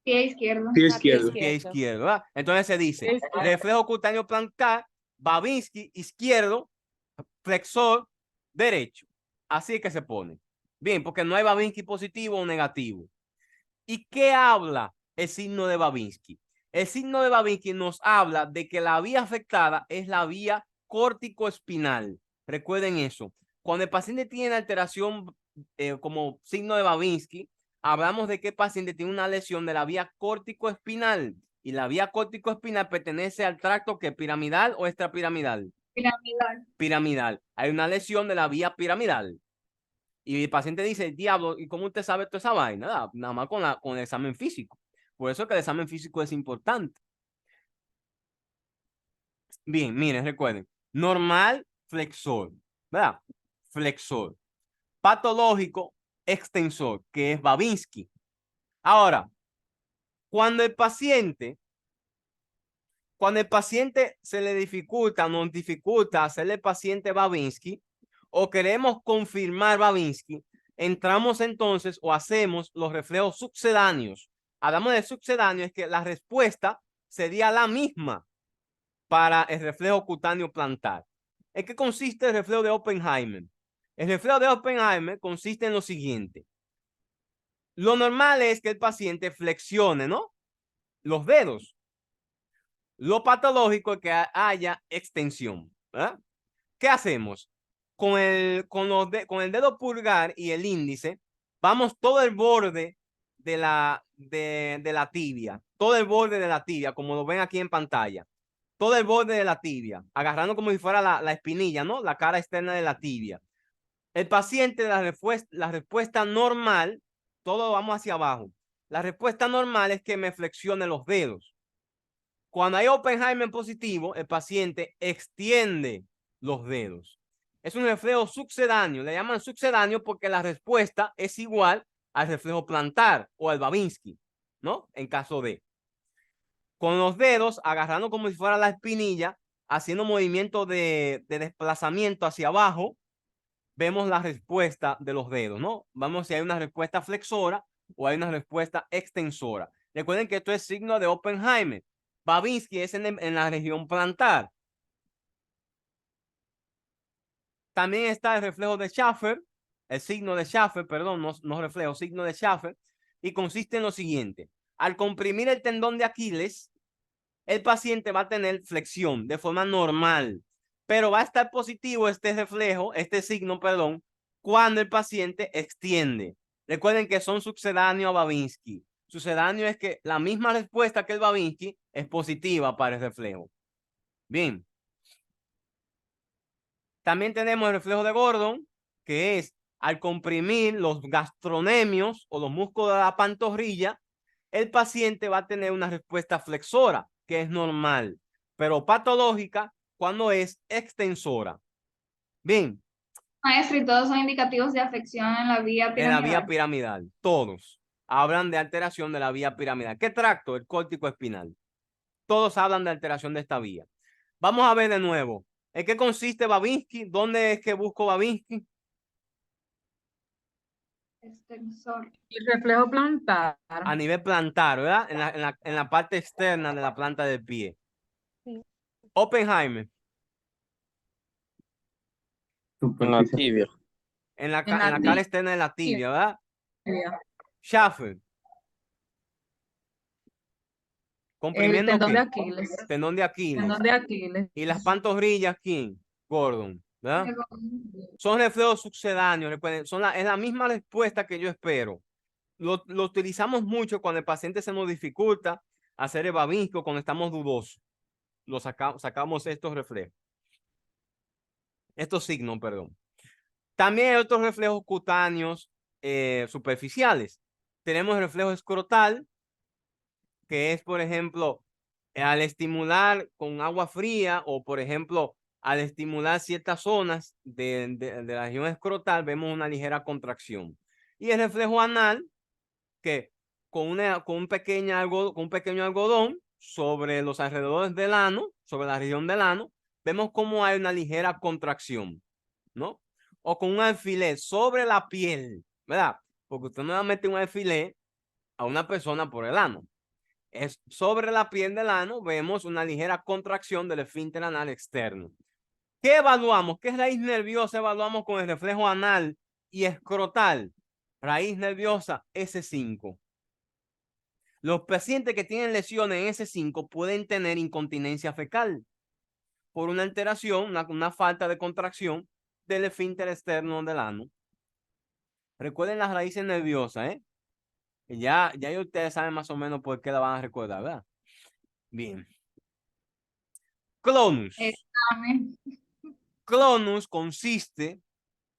Pie izquierdo. Pie Pie izquierdo. Pie izquierdo, ¿verdad? Entonces se dice, Pie izquierdo. reflejo cutáneo plantar, Babinski, izquierdo, flexor, derecho. Así es que se pone. Bien, porque no hay Babinski positivo o negativo. ¿Y qué habla el signo de Babinski? El signo de Babinski nos habla de que la vía afectada es la vía córtico-espinal. Recuerden eso. Cuando el paciente tiene alteración como signo de Babinski, hablamos de que el paciente tiene una lesión de la vía córtico-espinal. Y la vía córtico-espinal pertenece al tracto que piramidal o extrapiramidal. Piramidal. Piramidal. Hay una lesión de la vía piramidal. Y el paciente dice, diablo, ¿y cómo usted sabe toda esa vaina? Nada más con el examen físico. Por eso que el examen físico es importante. Bien, miren, recuerden. Normal, flexor, ¿verdad? Flexor. Patológico, extensor, que es Babinski. Ahora, cuando el paciente se le dificulta, nos dificulta hacerle paciente Babinski, o queremos confirmar Babinski, entramos entonces o hacemos los reflejos sucedáneos. Hablamos de sucedáneo, es que la respuesta sería la misma para el reflejo cutáneo plantar. ¿En qué consiste el reflejo de Oppenheimer? El reflejo de Oppenheimer consiste en lo siguiente. Lo normal es que el paciente flexione, ¿no? Los dedos. Lo patológico es que haya extensión, ¿verdad? ¿Qué hacemos? Con el dedo pulgar y el índice, vamos todo el borde de la tibia, todo el borde de la tibia, como lo ven aquí en pantalla, todo el borde de la tibia, agarrando como si fuera la espinilla, ¿no? La cara externa de la tibia. El paciente, la respuesta normal, todo vamos hacia abajo. La respuesta normal es que me flexione los dedos. Cuando hay Oppenheimer positivo, el paciente extiende los dedos. Es un reflejo sucedáneo. Le llaman sucedáneo porque la respuesta es igual al reflejo plantar o al Babinski, ¿no? En caso de. Con los dedos agarrando como si fuera la espinilla, haciendo movimiento de desplazamiento hacia abajo, vemos la respuesta de los dedos, ¿no? Vamos si hay una respuesta flexora o hay una respuesta extensora. Recuerden que esto es signo de Oppenheimer. Babinski es en la región plantar. También está el reflejo de Schaffer, el signo de Schaffer, perdón, no reflejo, signo de Schaffer, y consiste en lo siguiente. Al comprimir el tendón de Aquiles, el paciente va a tener flexión de forma normal, pero va a estar positivo este reflejo, este signo, perdón, cuando el paciente extiende. Recuerden que son sucedáneos a Babinski. Sucedáneo es que la misma respuesta que el Babinski es positiva para el reflejo. Bien. También tenemos el reflejo de Gordon, que es al comprimir los gastronemios o los músculos de la pantorrilla, el paciente va a tener una respuesta flexora, que es normal, pero patológica cuando es extensora. Bien. Maestro, y todos son indicativos de afección en la vía piramidal. En la vía piramidal, todos hablan de alteración de la vía piramidal. ¿Qué tracto? El córtico espinal. Todos hablan de alteración de esta vía. Vamos a ver de nuevo. ¿En qué consiste Babinski? ¿Dónde es que busco Babinski? Extensor. El reflejo plantar. A nivel plantar, ¿verdad? En la parte externa de la planta del pie. Sí. Oppenheimer. En la tibia. En la En la cara externa de la tibia, ¿verdad? tibia. Schaffer. Comprimiendo El tendón ¿qué? de Aquiles. Tendón de Aquiles. Tendón de Aquiles. Y las pantorrillas, ¿quién? Gordon, ¿verdad? Son reflejos sucedáneos, recuerden, es la misma respuesta que yo espero. Lo utilizamos mucho cuando el paciente se nos dificulta hacer el Babinski, cuando estamos dudosos. Sacamos estos reflejos. Estos signos, perdón. También hay otros reflejos cutáneos superficiales. Tenemos el reflejo escrotal, que es, por ejemplo, al estimular con agua fría o, por ejemplo, al estimular ciertas zonas de la región escrotal, vemos una ligera contracción. Y el reflejo anal, que con un pequeño algodón sobre los alrededores del ano, sobre la región del ano, vemos cómo hay una ligera contracción, ¿no? O con un alfiler sobre la piel, ¿verdad? Porque usted no va a meter un alfiler a una persona por el ano. Es sobre la piel del ano, vemos una ligera contracción del esfínter anal externo. ¿Qué evaluamos? ¿Qué raíz nerviosa evaluamos con el reflejo anal y escrotal? Raíz nerviosa S5. Los pacientes que tienen lesiones en S5 pueden tener incontinencia fecal por una alteración, una falta de contracción del esfínter externo del ano. Recuerden las raíces nerviosas, ¿eh? Ya ustedes saben más o menos por qué la van a recordar, ¿verdad? Bien. Clonus. Examen. Clonus consiste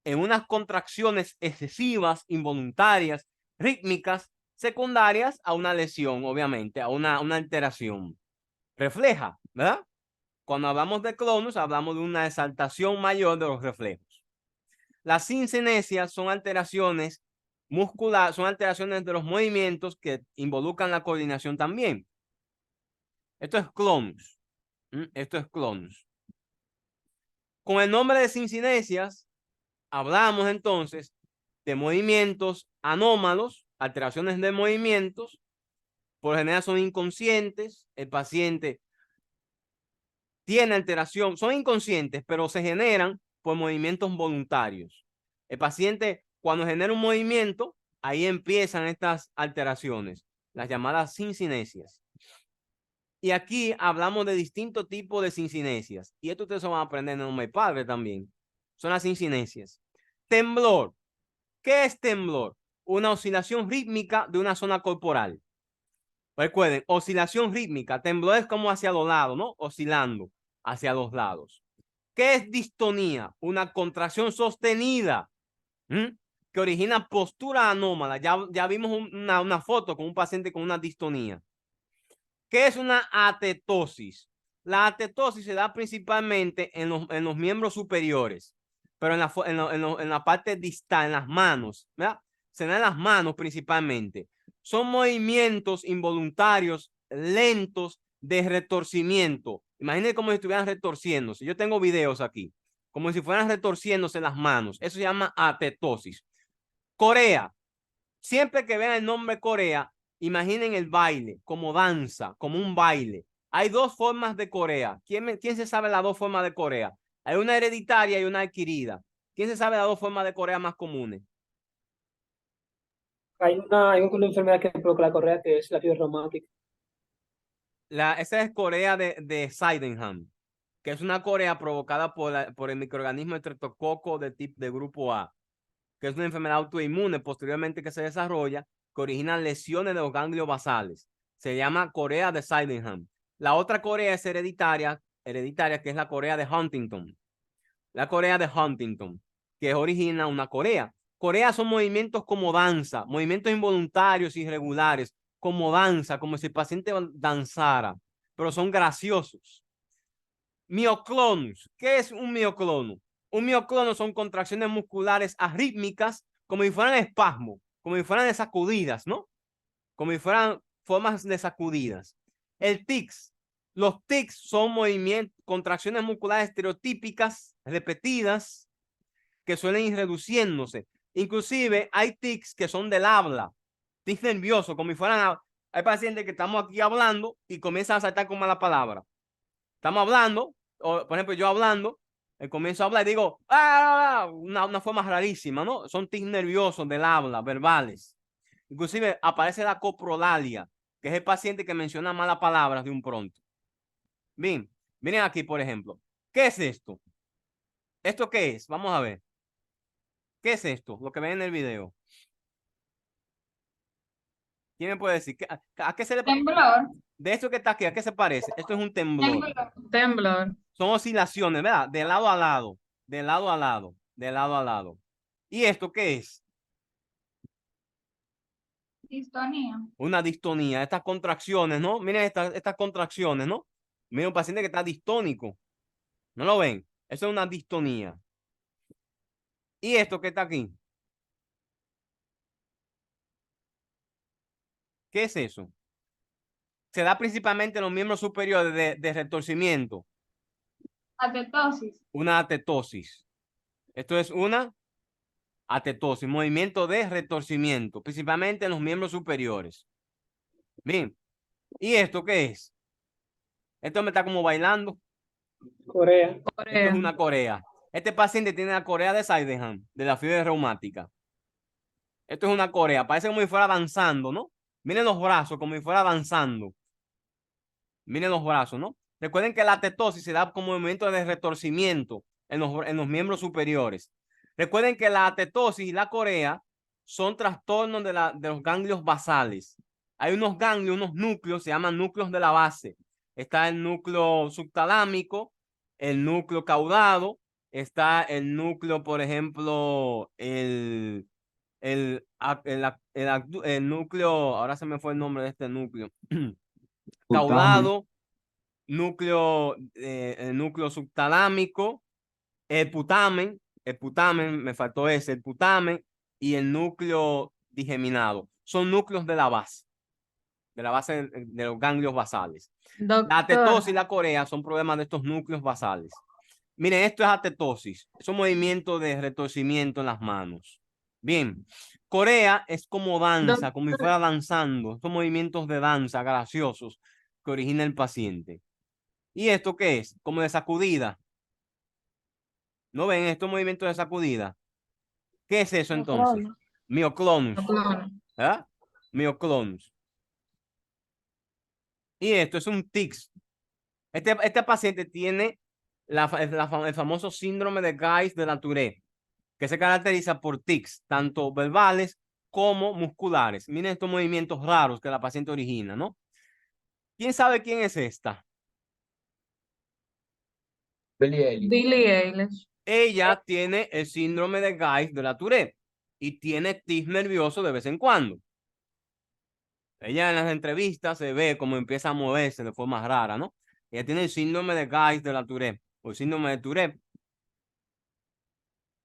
en unas contracciones excesivas, involuntarias, rítmicas, secundarias a una lesión, obviamente, a una alteración. Refleja, ¿verdad? Cuando hablamos de clonus, hablamos de una exaltación mayor de los reflejos. Las cincinesias son alteraciones musculares, son alteraciones de los movimientos que involucran la coordinación también. Esto es clonus. Esto es clonus. Con el nombre de cincinesias, hablamos entonces de movimientos anómalos, alteraciones de movimientos, por lo general son inconscientes, el paciente tiene alteración, son inconscientes, pero se generan por movimientos voluntarios. El paciente, cuando genera un movimiento, ahí empiezan estas alteraciones, las llamadas cincinesias. Y aquí hablamos de distintos tipos de cincinesias. Y esto ustedes van a aprender en el padre también. Son las cincinesias. Temblor. ¿Qué es temblor? Una oscilación rítmica de una zona corporal. Recuerden, oscilación rítmica. Temblor es como hacia los lados, ¿no? Oscilando hacia los lados. ¿Qué es distonía? Una contracción sostenida que origina postura anómala. Ya vimos una foto con un paciente con una distonía. ¿Qué es una atetosis? La atetosis se da principalmente en los miembros superiores, pero en la parte distal, en las manos, ¿verdad? Se da en las manos principalmente. Son movimientos involuntarios, lentos de retorcimiento. Imaginen como si estuvieran retorciéndose. Yo tengo videos aquí, como si fueran retorciéndose las manos. Eso se llama atetosis. Corea. Siempre que vean el nombre Corea, imaginen el baile, como danza, como un baile. Hay dos formas de Corea. ¿Quién se sabe las dos formas de Corea? Hay una hereditaria y una adquirida. ¿Quién se sabe las dos formas de Corea más comunes? Hay una enfermedad que provoca la correa que es la fiebre reumática. Esa es Corea de Sydenham, que es una Corea provocada por el microorganismo estreptococo de grupo A, que es una enfermedad autoinmune posteriormente que se desarrolla, que origina lesiones de los ganglios basales. Se llama Corea de Sydenham. La otra Corea es hereditaria, que es la Corea de Huntington. La Corea de Huntington, que origina una Corea. Corea son movimientos como danza, movimientos involuntarios, irregulares, como danza, como si el paciente danzara, pero son graciosos. Mioclonus. ¿Qué es un mioclono? Un mioclono son contracciones musculares arrítmicas, como si fueran espasmos, como si fueran de sacudidas, ¿no? Como si fueran formas de sacudidas. El tics. Los tics son movimientos, contracciones musculares estereotípicas, repetidas, que suelen ir reduciéndose. Inclusive hay tics que son del habla, tics nerviosos, como si fueran, hay pacientes que estamos aquí hablando y comienzan a saltar con mala palabra. Estamos hablando, o, por ejemplo, yo hablando, comienzo a hablar y digo, una forma rarísima, ¿no? Son tics nerviosos del habla, verbales. Inclusive aparece la coprolalia, que es el paciente que menciona malas palabras de un pronto. Bien, miren aquí, por ejemplo. ¿Qué es esto? ¿Esto qué es? Vamos a ver. ¿Qué es esto? Lo que ven en el video. ¿Quién me puede decir? ¿A qué se le parece? Temblor. De esto que está aquí, ¿a qué se parece? Esto es un temblor. Temblor. Temblor. Son oscilaciones, ¿verdad? De lado a lado, de lado a lado, de lado a lado. ¿Y esto qué es? Distonía. Una distonía. Estas contracciones, ¿no? Miren estas contracciones, ¿no? Miren un paciente que está distónico. ¿No lo ven? Eso es una distonía. ¿Y esto que está aquí? ¿Qué es eso? Se da principalmente en los miembros superiores de retorcimiento. Atetosis. Una atetosis. Esto es una atetosis, movimiento de retorcimiento, principalmente en los miembros superiores. Bien. ¿Y esto qué es? Esto me está como bailando. Corea. Esto Corea. es una corea. Este paciente tiene la corea de Sydenham, de la fiebre reumática. Esto es una corea. Parece como si fuera avanzando, ¿no? Miren los brazos, como si fuera avanzando. Miren los brazos, ¿no? Recuerden que la atetosis se da como movimiento de retorcimiento en los miembros superiores. Recuerden que la atetosis y la corea son trastornos de los ganglios basales. Hay unos ganglios, unos núcleos, se llaman núcleos de la base. Está el núcleo subtalámico, el núcleo caudado, está el núcleo, por ejemplo, el núcleo, ahora se me fue el nombre de este núcleo, caudado, núcleo, el núcleo subtalámico, el putamen, me faltó ese, el putamen y el núcleo digeminado. Son núcleos de la base de los ganglios basales. La Doctor, atetosis y la corea son problemas de estos núcleos basales. Miren, esto es atetosis, es un movimiento de retorcimiento en las manos. Bien, corea es como danza, como si fuera danzando, estos movimientos de danza graciosos que origina el paciente. ¿Y esto qué es? Como de sacudida. ¿No ven estos movimientos de sacudida? ¿Qué es eso entonces? Mioclonus. ¿Ah? Mioclonus. Y esto es un tics. Este paciente tiene el famoso síndrome de Guys de la Tourette, que se caracteriza por tics, tanto verbales como musculares. Miren estos movimientos raros que la paciente origina, ¿no? ¿Quién sabe quién es esta? Billie Eilish. Ella tiene el síndrome de Guys de la Tourette y tiene tics nerviosos de vez en cuando. Ella en las entrevistas se ve como empieza a moverse de forma rara, ¿no? Ella tiene el síndrome de Guys de la Tourette o el síndrome de Tourette.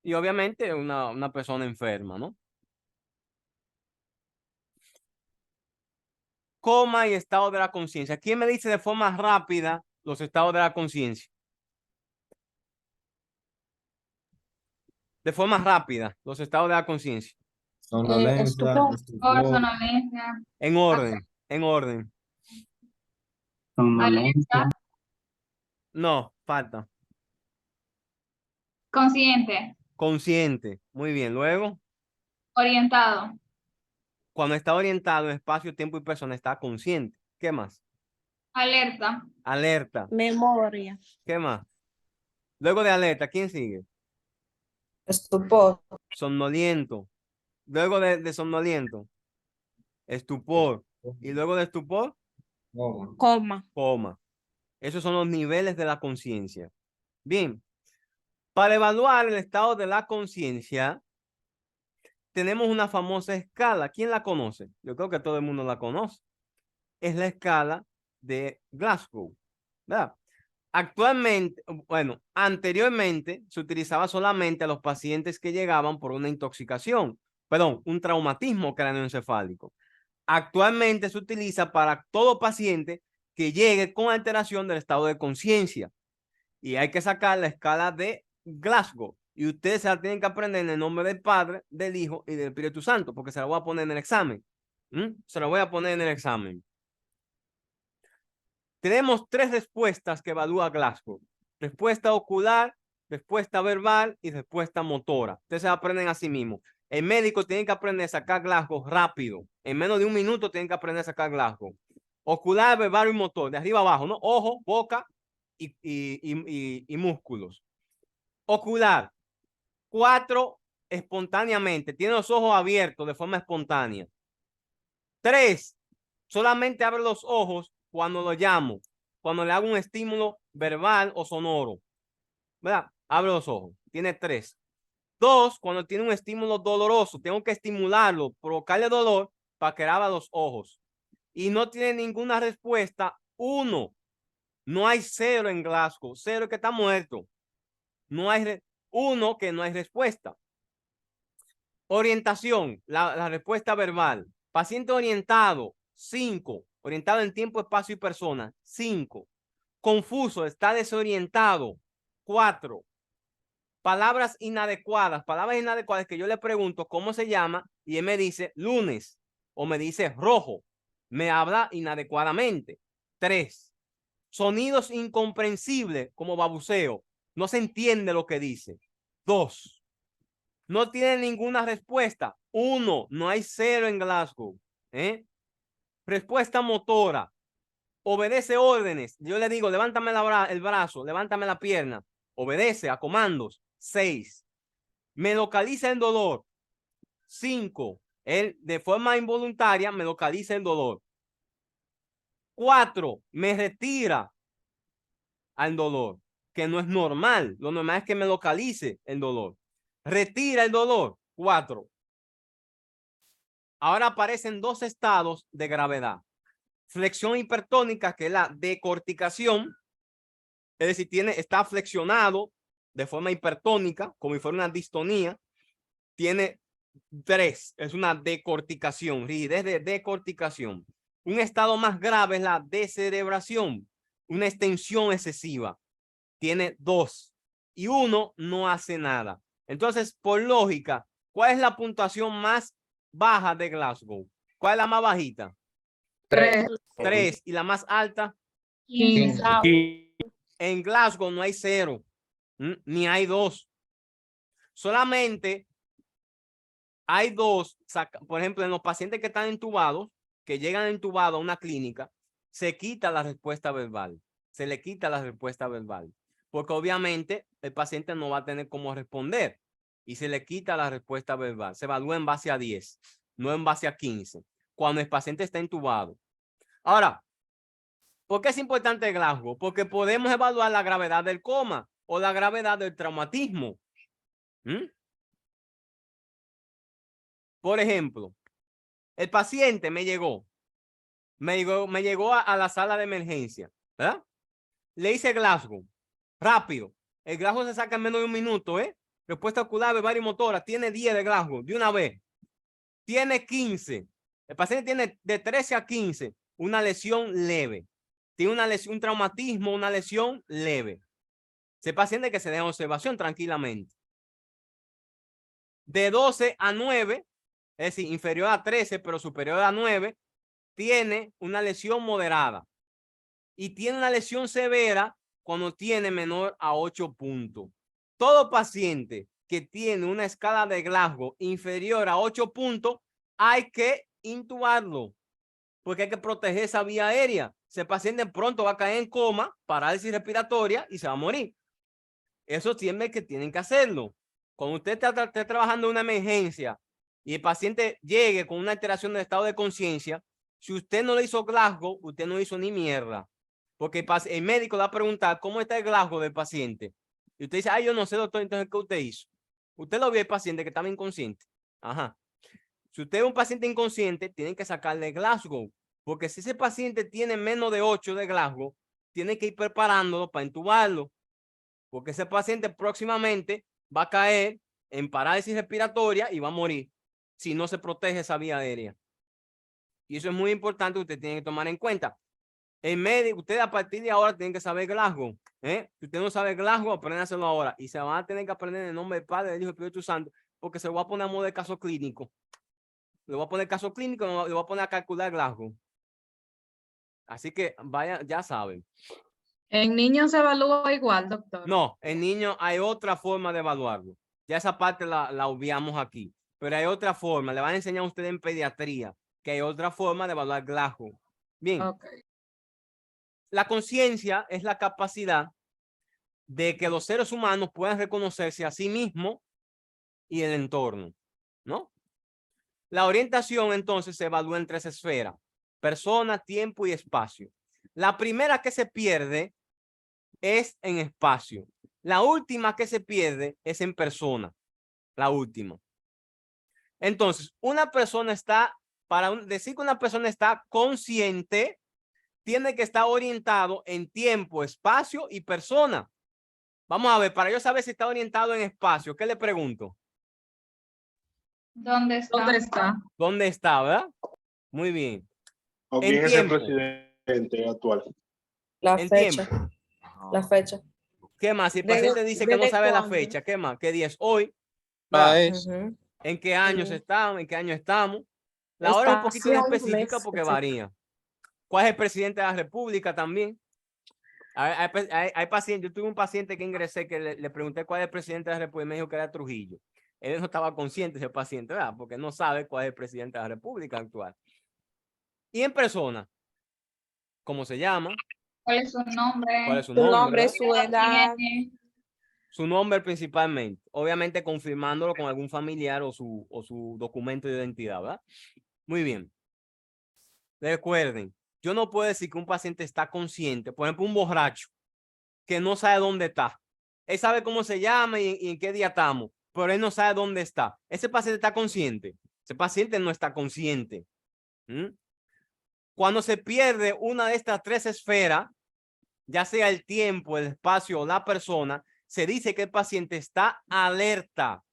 Y obviamente una persona enferma, ¿no? Coma y estado de la conciencia. ¿Quién me dice de forma rápida los estados de la conciencia? De forma rápida, los estados de la conciencia. Somnolencia, estupor. estupor, Somnolencia. En orden, en orden. Somnolencia. No, falta. Consciente. Consciente. Muy bien. Luego, Orientado. cuando está orientado en espacio, tiempo y persona, está consciente. ¿Qué más? Alerta. Alerta. Memoria. ¿Qué más? Luego de alerta, ¿quién sigue? Estupor. Somnoliento. Luego de somnoliento, estupor. Y luego de estupor, coma. Coma. coma. Esos son los niveles de la conciencia. Bien. Para evaluar el estado de la conciencia, tenemos una famosa escala. ¿Quién la conoce? Yo creo que todo el mundo la conoce. Es la escala de Glasgow, ¿verdad? Actualmente, bueno, anteriormente se utilizaba solamente a los pacientes que llegaban por una intoxicación, perdón, un traumatismo cráneoencefálico. Actualmente se utiliza para todo paciente que llegue con alteración del estado de conciencia. Y hay que sacar la escala de Glasgow. Y ustedes se la tienen que aprender en el nombre del Padre, del Hijo y del Espíritu Santo, porque se la voy a poner en el examen. Se la voy a poner en el examen. Tenemos 3 respuestas que evalúa Glasgow. Respuesta ocular, respuesta verbal y respuesta motora. Ustedes se la aprenden a sí mismos. El médico tiene que aprender a sacar Glasgow rápido. En menos de un minuto tienen que aprender a sacar Glasgow. Ocular, verbal y motor. De arriba abajo, ¿no? Ojo, boca y músculos. Ocular. 4 espontáneamente. Tiene los ojos abiertos de forma espontánea. 3. Solamente abre los ojos cuando lo llamo. Cuando le hago un estímulo verbal o sonoro. ¿Verdad? Abre los ojos. Tiene 3. 2. Cuando tiene un estímulo doloroso. Tengo que estimularlo, provocarle dolor para que abra los ojos. Y no tiene ninguna respuesta. 1. No hay 0 en Glasgow. 0 que está muerto. No hay 1 que no hay respuesta. Orientación, la respuesta verbal. Paciente orientado, 5. orientado en tiempo, espacio y persona. 5. Confuso, está desorientado. 4. Palabras inadecuadas que yo le pregunto cómo se llama y él me dice lunes o me dice rojo. Me habla inadecuadamente. 3. Sonidos incomprensibles como babuceo. No se entiende lo que dice. 2. No tiene ninguna respuesta. 1. No hay 0 en Glasgow. Respuesta motora. Obedece órdenes. Yo le digo, levántame el brazo, levántame la pierna. Obedece a comandos. 6. Me localiza el dolor. 5. Él de forma involuntaria me localiza el dolor. 4. Me retira al dolor, que no es normal. Lo normal es que me localice el dolor. Retira el dolor. 4. Ahora aparecen 2 estados de gravedad. Flexión hipertónica, que es la decorticación, es decir, está flexionado de forma hipertónica, como si fuera una distonía. Tiene 3, es una decorticación, rigidez de decorticación. Un estado más grave es la descerebración, una extensión excesiva. Tiene 2 y 1 no hace nada. Entonces, por lógica, ¿cuál es la puntuación más baja de Glasgow? ¿Cuál es la más bajita? 3. 3. ¿Y la más alta? 15. En Glasgow no hay 0, ni hay 2. Solamente hay 2, por ejemplo, en los pacientes que están entubados, que llegan entubados a una clínica, se quita la respuesta verbal. Se le quita la respuesta verbal. Porque obviamente el paciente no va a tener cómo responder. Y se le quita la respuesta verbal. Se evalúa en base a 10, no en base a 15. Cuando el paciente está entubado. Ahora, ¿por qué es importante Glasgow? Porque podemos evaluar la gravedad del coma o la gravedad del traumatismo. Por ejemplo, el paciente me llegó a la sala de emergencia, ¿verdad? Le hice Glasgow, rápido. El Glasgow se saca en menos de un minuto, Respuesta ocular, verbal y motora. Tiene 10 de Glasgow, de una vez. Tiene 15. El paciente tiene de 13 a 15 una lesión leve. Tiene una lesión, un traumatismo, una lesión leve. Ese paciente que se deja en observación tranquilamente. De 12 a 9, es decir, inferior a 13, pero superior a 9, tiene una lesión moderada. Y tiene una lesión severa cuando tiene menor a 8 puntos. Todo paciente que tiene una escala de Glasgow inferior a 8 puntos, hay que intubarlo, porque hay que proteger esa vía aérea. Ese paciente pronto va a caer en coma, parálisis respiratoria y se va a morir. Eso tienen que hacerlo. Cuando usted esté trabajando en una emergencia y el paciente llegue con una alteración del estado de conciencia, si usted no le hizo Glasgow, usted no hizo ni mierda. Porque el médico le va a preguntar cómo está el Glasgow del paciente. Y usted dice, yo no sé, doctor, entonces, ¿qué usted hizo? Usted lo vio el paciente que estaba inconsciente. Ajá. Si usted es un paciente inconsciente, tienen que sacarle Glasgow. Porque si ese paciente tiene menos de 8 de Glasgow, tiene que ir preparándolo para intubarlo. Porque ese paciente próximamente va a caer en parálisis respiratoria y va a morir si no se protege esa vía aérea. Y eso es muy importante, usted tiene que tomar en cuenta. El médico, usted a partir de ahora tiene que saber Glasgow. Si usted no sabe Glasgow, apréndaselo ahora. Y se van a tener que aprender el nombre del Padre, del Hijo y del Espíritu Santo, porque se lo va a poner a modo de caso clínico. Le voy a poner caso clínico, le voy a poner a calcular Glasgow. Así que vaya, ya saben. ¿En niños se evalúa igual, doctor? No, en niños hay otra forma de evaluarlo. Ya esa parte la obviamos aquí. Pero hay otra forma. Le van a enseñar a ustedes en pediatría que hay otra forma de evaluar Glasgow. Bien. Okay. La conciencia es la capacidad de que los seres humanos puedan reconocerse a sí mismos y el entorno, ¿no? La orientación entonces se evalúa en 3 esferas: persona, tiempo y espacio. La primera que se pierde es en espacio. La última que se pierde es en persona. La última. Entonces, una persona está, para decir que una persona está consciente, tiene que estar orientado en tiempo, espacio y persona. Vamos a ver, para yo saber si está orientado en espacio, ¿qué le pregunto? ¿Dónde está? ¿Dónde está? ¿Dónde está, verdad? Muy bien. ¿O En quién es el tiempo. presidente actual? La En fecha. tiempo. La fecha. ¿Qué más? Si el ¿Desde- paciente dice que no desde sabe la cuándo? fecha, ¿qué más? ¿Qué día es hoy? La ¿Verdad? es. Ujú. ¿En qué años Sí. estamos? ¿En qué año estamos? La hora es un poquito Estación, específica mes, porque etcétera. varía. ¿Cuál es el presidente de la República también? Hay pacientes, yo tuve un paciente que ingresé que le pregunté cuál es el presidente de la República y me dijo que era Trujillo. Él no estaba consciente ese paciente, ¿verdad? Porque no sabe cuál es el presidente de la República actual. Y en persona, ¿cómo se llama? ¿Cuál es su nombre? ¿Cuál es su Su nombre? nombre, ¿Verdad? su edad. Tiene. Su nombre principalmente, obviamente confirmándolo con algún familiar o su documento de identidad, ¿verdad? Muy bien. Recuerden, yo no puedo decir que un paciente está consciente, por ejemplo, un borracho que no sabe dónde está. Él sabe cómo se llama y en qué día estamos, pero él no sabe dónde está. Ese paciente está consciente. Ese paciente no está consciente. ¿Mm? Cuando se pierde una de estas tres esferas, ya sea el tiempo, el espacio o la persona, se dice que el paciente está alerta.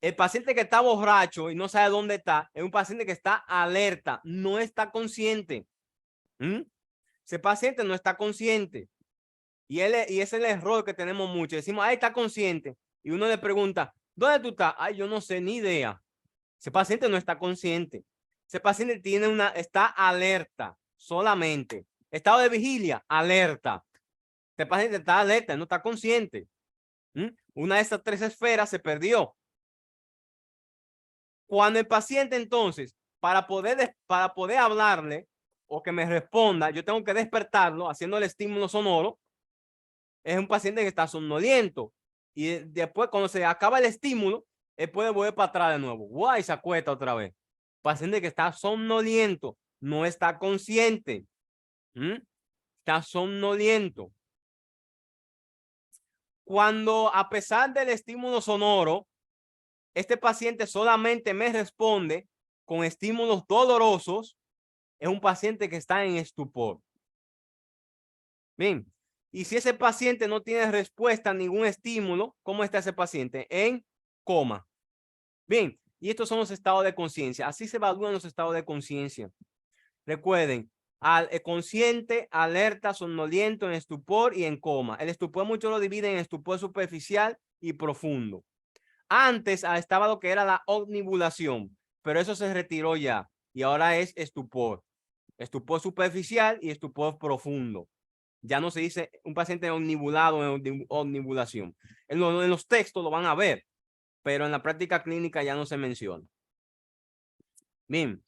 El paciente que está borracho y no sabe dónde está, es un paciente que está alerta, no está consciente. ¿Mm? Ese paciente no está consciente. Y ese es el error que tenemos mucho. Decimos, ahí está consciente. Y uno le pregunta, ¿dónde tú estás? Ay, yo no sé, ni idea. Ese paciente no está consciente. Ese paciente está alerta solamente. Estado de vigilia, alerta. Este paciente está alerta, no está consciente. ¿Mm? Una de esas tres esferas se perdió. Cuando el paciente entonces, para poder hablarle o que me responda, yo tengo que despertarlo haciendo el estímulo sonoro. Es un paciente que está somnoliento. Y después, cuando se acaba el estímulo, él puede volver para atrás de nuevo. ¡Guay! Se acuesta otra vez. Paciente que está somnoliento, no está consciente. Está somnoliento. Cuando, a pesar del estímulo sonoro, este paciente solamente me responde con estímulos dolorosos, es un paciente que está en estupor. Bien. Y si ese paciente no tiene respuesta a ningún estímulo, ¿cómo está ese paciente? En coma. Bien, y estos son los estados de conciencia. Así se evalúan los estados de conciencia. Recuerden, consciente, alerta, somnoliento, en estupor y en coma. El estupor muchos lo dividen en estupor superficial y profundo. Antes estaba lo que era la omnibulación, pero eso se retiró ya y ahora es estupor. Estupor superficial y estupor profundo. Ya no se dice un paciente omnibulado en omnibulación. En los textos lo van a ver, pero en la práctica clínica ya no se menciona. Bien.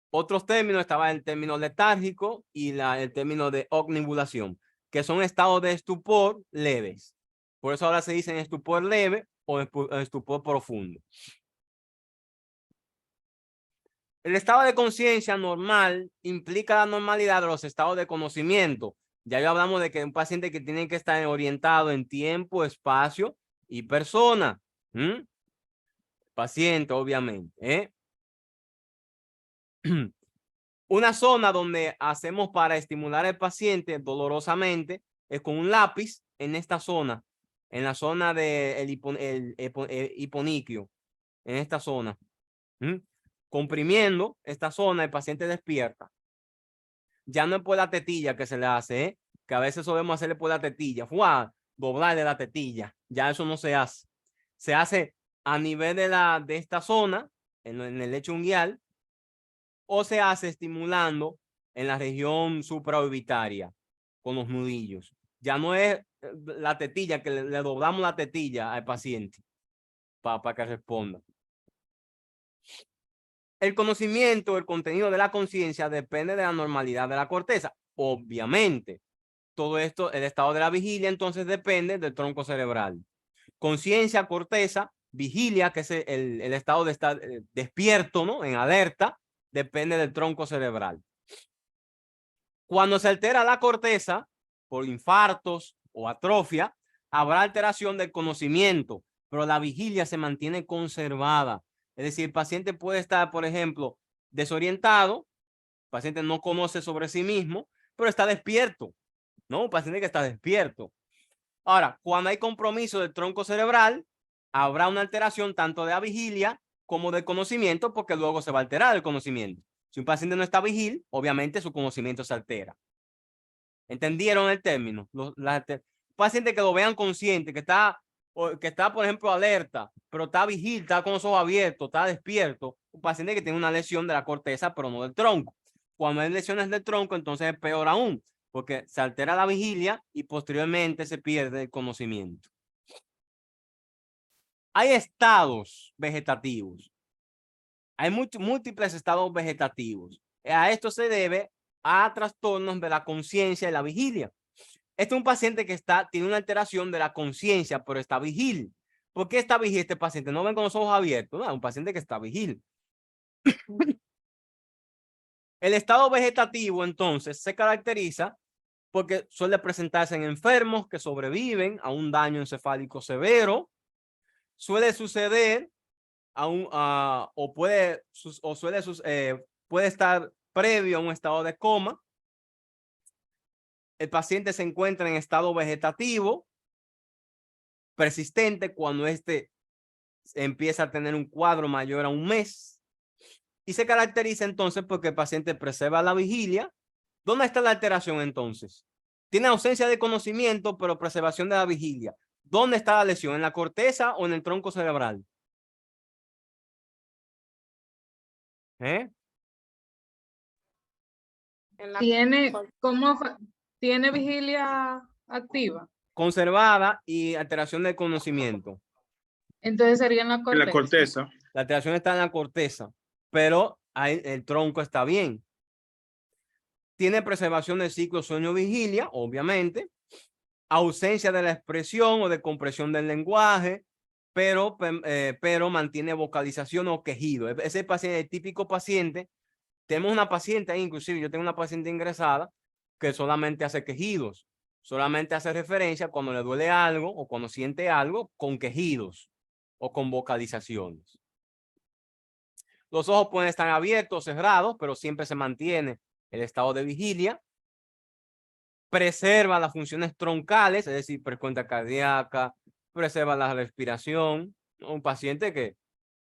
Otros términos, estaba el término letárgico y el término de omnibulación, que son estados de estupor leves. Por eso ahora se dice estupor leve o estupor profundo. El estado de conciencia normal implica la normalidad de los estados de conocimiento. Ya hablamos de que un paciente que tiene que estar orientado en tiempo, espacio y persona. Paciente, obviamente. Una zona donde hacemos para estimular al paciente dolorosamente es con un lápiz en esta zona, en la zona del hiponiquio, en esta zona. Comprimiendo esta zona, el paciente despierta. Ya no es por la tetilla que se le hace, que a veces solemos hacerle por la tetilla, doblarle la tetilla. Ya eso no se hace. Se hace a nivel de esta zona, en el lecho unguial, o se hace estimulando en la región supraorbitaria con los nudillos. Ya no es la tetilla, que le doblamos la tetilla al paciente para que responda. El conocimiento, el contenido de la conciencia depende de la normalidad de la corteza. Obviamente, todo esto, el estado de la vigilia, entonces depende del tronco cerebral. Conciencia, corteza, vigilia, que es el estado de estar despierto, ¿no? En alerta, depende del tronco cerebral. Cuando se altera la corteza por infartos o atrofia, habrá alteración del conocimiento, pero la vigilia se mantiene conservada. Es decir, el paciente puede estar, por ejemplo, desorientado, el paciente no conoce sobre sí mismo, pero está despierto, ¿no? Un paciente que está despierto. Ahora, cuando hay compromiso del tronco cerebral, habrá una alteración tanto de la vigilia como del conocimiento, porque luego se va a alterar el conocimiento. Si un paciente no está vigil, obviamente su conocimiento se altera. ¿Entendieron el término? Un paciente que lo vean consciente, que está, por ejemplo, alerta, pero está vigil, está con los ojos abiertos, está despierto. Un paciente que tiene una lesión de la corteza, pero no del tronco. Cuando hay lesiones del tronco, entonces es peor aún, porque se altera la vigilia y posteriormente se pierde el conocimiento. Hay estados vegetativos. Hay múltiples estados vegetativos. A esto se debe a trastornos de la conciencia y la vigilia. Este es un paciente que tiene una alteración de la conciencia, pero está vigil. ¿Por qué está vigil este paciente? No ven con los ojos abiertos, no, es un paciente que está vigil. El estado vegetativo, entonces, se caracteriza porque suele presentarse en enfermos que sobreviven a un daño encefálico severo. Suele suceder puede estar previo a un estado de coma. El paciente se encuentra en estado vegetativo persistente cuando empieza a tener un cuadro mayor a un mes. Y se caracteriza entonces porque el paciente preserva la vigilia. ¿Dónde está la alteración entonces? Tiene ausencia de conocimiento, pero preservación de la vigilia. ¿Dónde está la lesión? ¿En la corteza o en el tronco cerebral? ¿Tiene vigilia activa? Conservada y alteración del conocimiento. Entonces sería en la corteza. En la corteza. La alteración está en la corteza, pero el tronco está bien. Tiene preservación del ciclo sueño-vigilia, obviamente. Ausencia de la expresión o de compresión del lenguaje, pero mantiene vocalización o quejido. Ese paciente, el típico paciente. Tenemos una paciente ahí, inclusive yo tengo una paciente ingresada que solamente hace quejidos. Solamente hace referencia cuando le duele algo o cuando siente algo con quejidos o con vocalizaciones. Los ojos pueden estar abiertos o cerrados, pero siempre se mantiene el estado de vigilia. Preserva las funciones troncales, es decir, frecuencia cardíaca, preserva la respiración. Un paciente que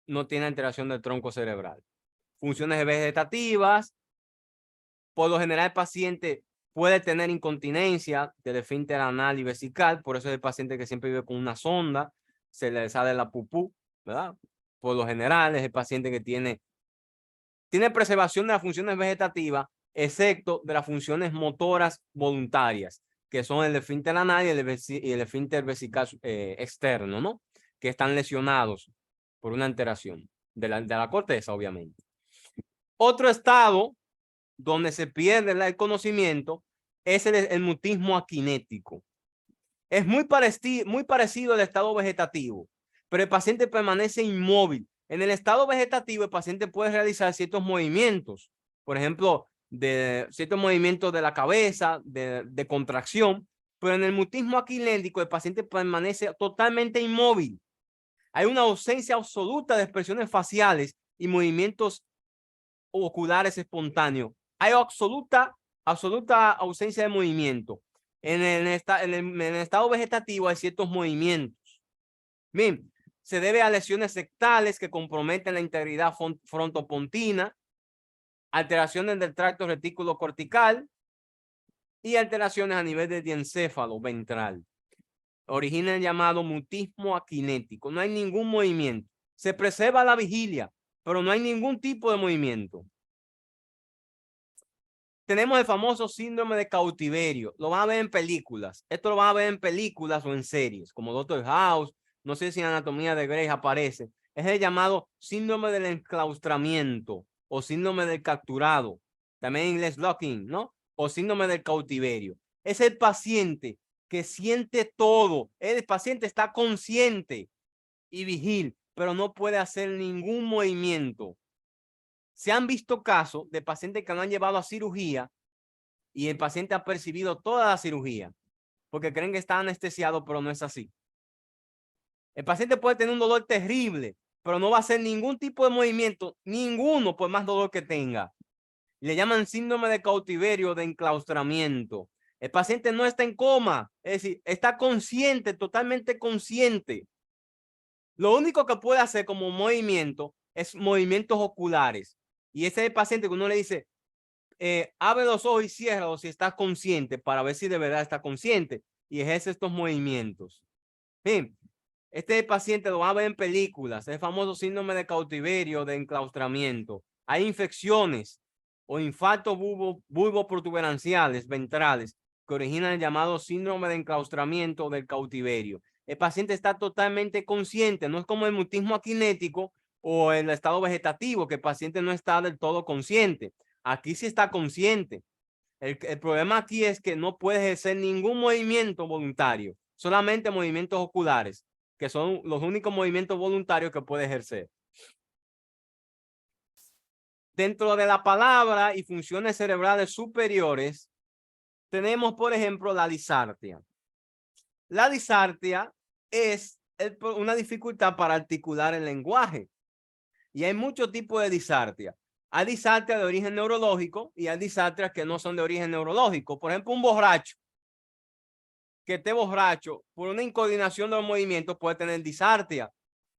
no tiene alteración del tronco cerebral. Funciones vegetativas. Por lo general, el paciente puede tener incontinencia del esfínter anal y vesical. Por eso es el paciente que siempre vive con una sonda. Se le sale la pupú, ¿verdad? Por lo general, es el paciente que tiene preservación de las funciones vegetativas, excepto de las funciones motoras voluntarias, que son el esfínter anal y el esfínter vesical externo, ¿no? Que están lesionados por una alteración de la corteza, obviamente. Otro estado donde se pierde el conocimiento es el mutismo aquinético. Es muy parecido al estado vegetativo, pero el paciente permanece inmóvil. En el estado vegetativo, el paciente puede realizar ciertos movimientos, por ejemplo, ciertos movimientos de la cabeza, de contracción, pero en el mutismo aquinético, el paciente permanece totalmente inmóvil. Hay una ausencia absoluta de expresiones faciales y movimientos oculares espontáneos. Hay absoluta ausencia de movimiento. En el estado vegetativo hay ciertos movimientos. Bien, se debe a lesiones sectales que comprometen la integridad frontopontina, alteraciones del tracto retículo cortical y alteraciones a nivel del diencéfalo ventral. Origina el llamado mutismo aquinético. No hay ningún movimiento. Se preserva la vigilia, pero no hay ningún tipo de movimiento. Tenemos el famoso síndrome de cautiverio. Lo van a ver en películas. Esto lo van a ver en películas o en series, como Doctor House. No sé si en Anatomía de Grey aparece. Es el llamado síndrome del enclaustramiento o síndrome del capturado. También en inglés locking, ¿no? O síndrome del cautiverio. Es el paciente que siente todo. El paciente está consciente y vigil, pero no puede hacer ningún movimiento. Se han visto casos de pacientes que lo han llevado a cirugía y el paciente ha percibido toda la cirugía porque creen que está anestesiado, pero no es así. El paciente puede tener un dolor terrible, pero no va a hacer ningún tipo de movimiento, ninguno, por más dolor que tenga. Le llaman síndrome de cautiverio, de enclaustramiento. El paciente no está en coma, es decir, está consciente, totalmente consciente. Lo único que puede hacer como movimiento es movimientos oculares. Y ese es el paciente que uno le dice, abre los ojos y ciérralos si estás consciente para ver si de verdad está consciente y ejerce estos movimientos. Bien, este paciente lo va a ver en películas, el famoso síndrome de cautiverio, de enclaustramiento. Hay infecciones o infartos bulboprotuberanciales ventrales que originan el llamado síndrome de enclaustramiento del cautiverio. El paciente está totalmente consciente, no es como el mutismo akinético o el estado vegetativo, que el paciente no está del todo consciente. Aquí sí está consciente. El problema aquí es que no puede ejercer ningún movimiento voluntario, solamente movimientos oculares, que son los únicos movimientos voluntarios que puede ejercer. Dentro de la palabra y funciones cerebrales superiores, tenemos, por ejemplo, la disartria. La disartria es una dificultad para articular el lenguaje. Y hay muchos tipos de disartria. Hay disartria de origen neurológico y hay disartrias que no son de origen neurológico. Por ejemplo, un borracho que esté borracho por una incoordinación de los movimientos puede tener disartria.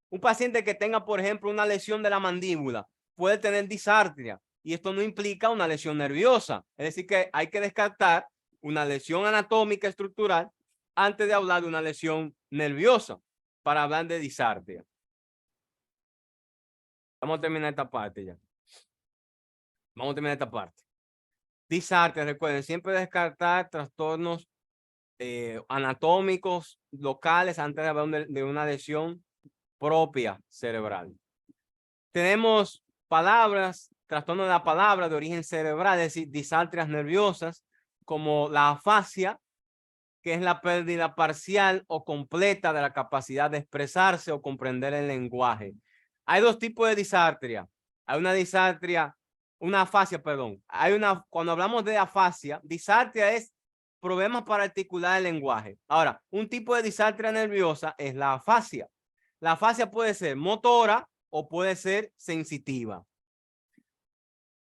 Un paciente que tenga, por ejemplo, una lesión de la mandíbula puede tener disartria y esto no implica una lesión nerviosa. Es decir, que hay que descartar una lesión anatómica estructural antes de hablar de una lesión nerviosa para hablar de disartria. Vamos a terminar esta parte ya. Vamos a terminar esta parte. Disartria, recuerden, siempre descartar trastornos anatómicos locales antes de hablar de una lesión propia cerebral. Tenemos palabras, trastornos de la palabra de origen cerebral, es decir, disartrias nerviosas, como la afasia, que es la pérdida parcial o completa de la capacidad de expresarse o comprender el lenguaje. Hay dos tipos de disartria. Hay una disartria, una afasia, perdón. Cuando hablamos de afasia, disartria es problemas para articular el lenguaje. Ahora, un tipo de disartria nerviosa es la afasia. La afasia puede ser motora o puede ser sensitiva.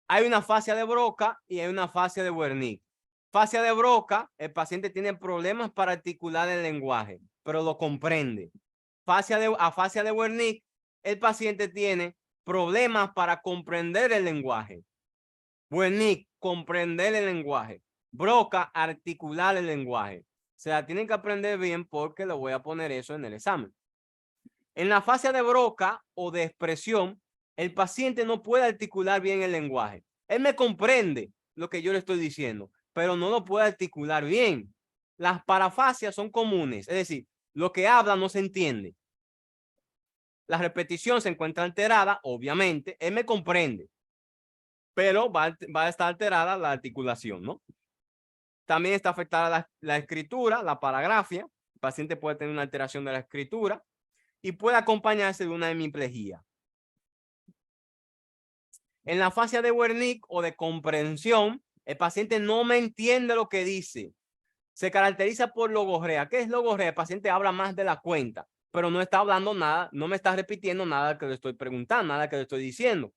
Hay una afasia de Broca y hay una afasia de Wernicke. Afasia de Broca, el paciente tiene problemas para articular el lenguaje, pero lo comprende. Afasia de Wernicke, el paciente tiene problemas para comprender el lenguaje. Wernicke, comprender el lenguaje. Broca, articular el lenguaje. Se la tienen que aprender bien porque le voy a poner eso en el examen. En la afasia de Broca o de expresión, el paciente no puede articular bien el lenguaje. Él me comprende lo que yo le estoy diciendo, pero no lo puede articular bien. Las parafasias son comunes, es decir, lo que habla no se entiende. La repetición se encuentra alterada, obviamente. Él me comprende, pero va a estar alterada la articulación, ¿no? También está afectada la escritura, la paragrafia. El paciente puede tener una alteración de la escritura y puede acompañarse de una hemiplegia. En la afasia de Wernicke o de comprensión, el paciente no me entiende lo que dice. Se caracteriza por logorrea. ¿Qué es logorrea? El paciente habla más de la cuenta, pero no está hablando nada, no me está repitiendo nada que le estoy preguntando, nada que le estoy diciendo.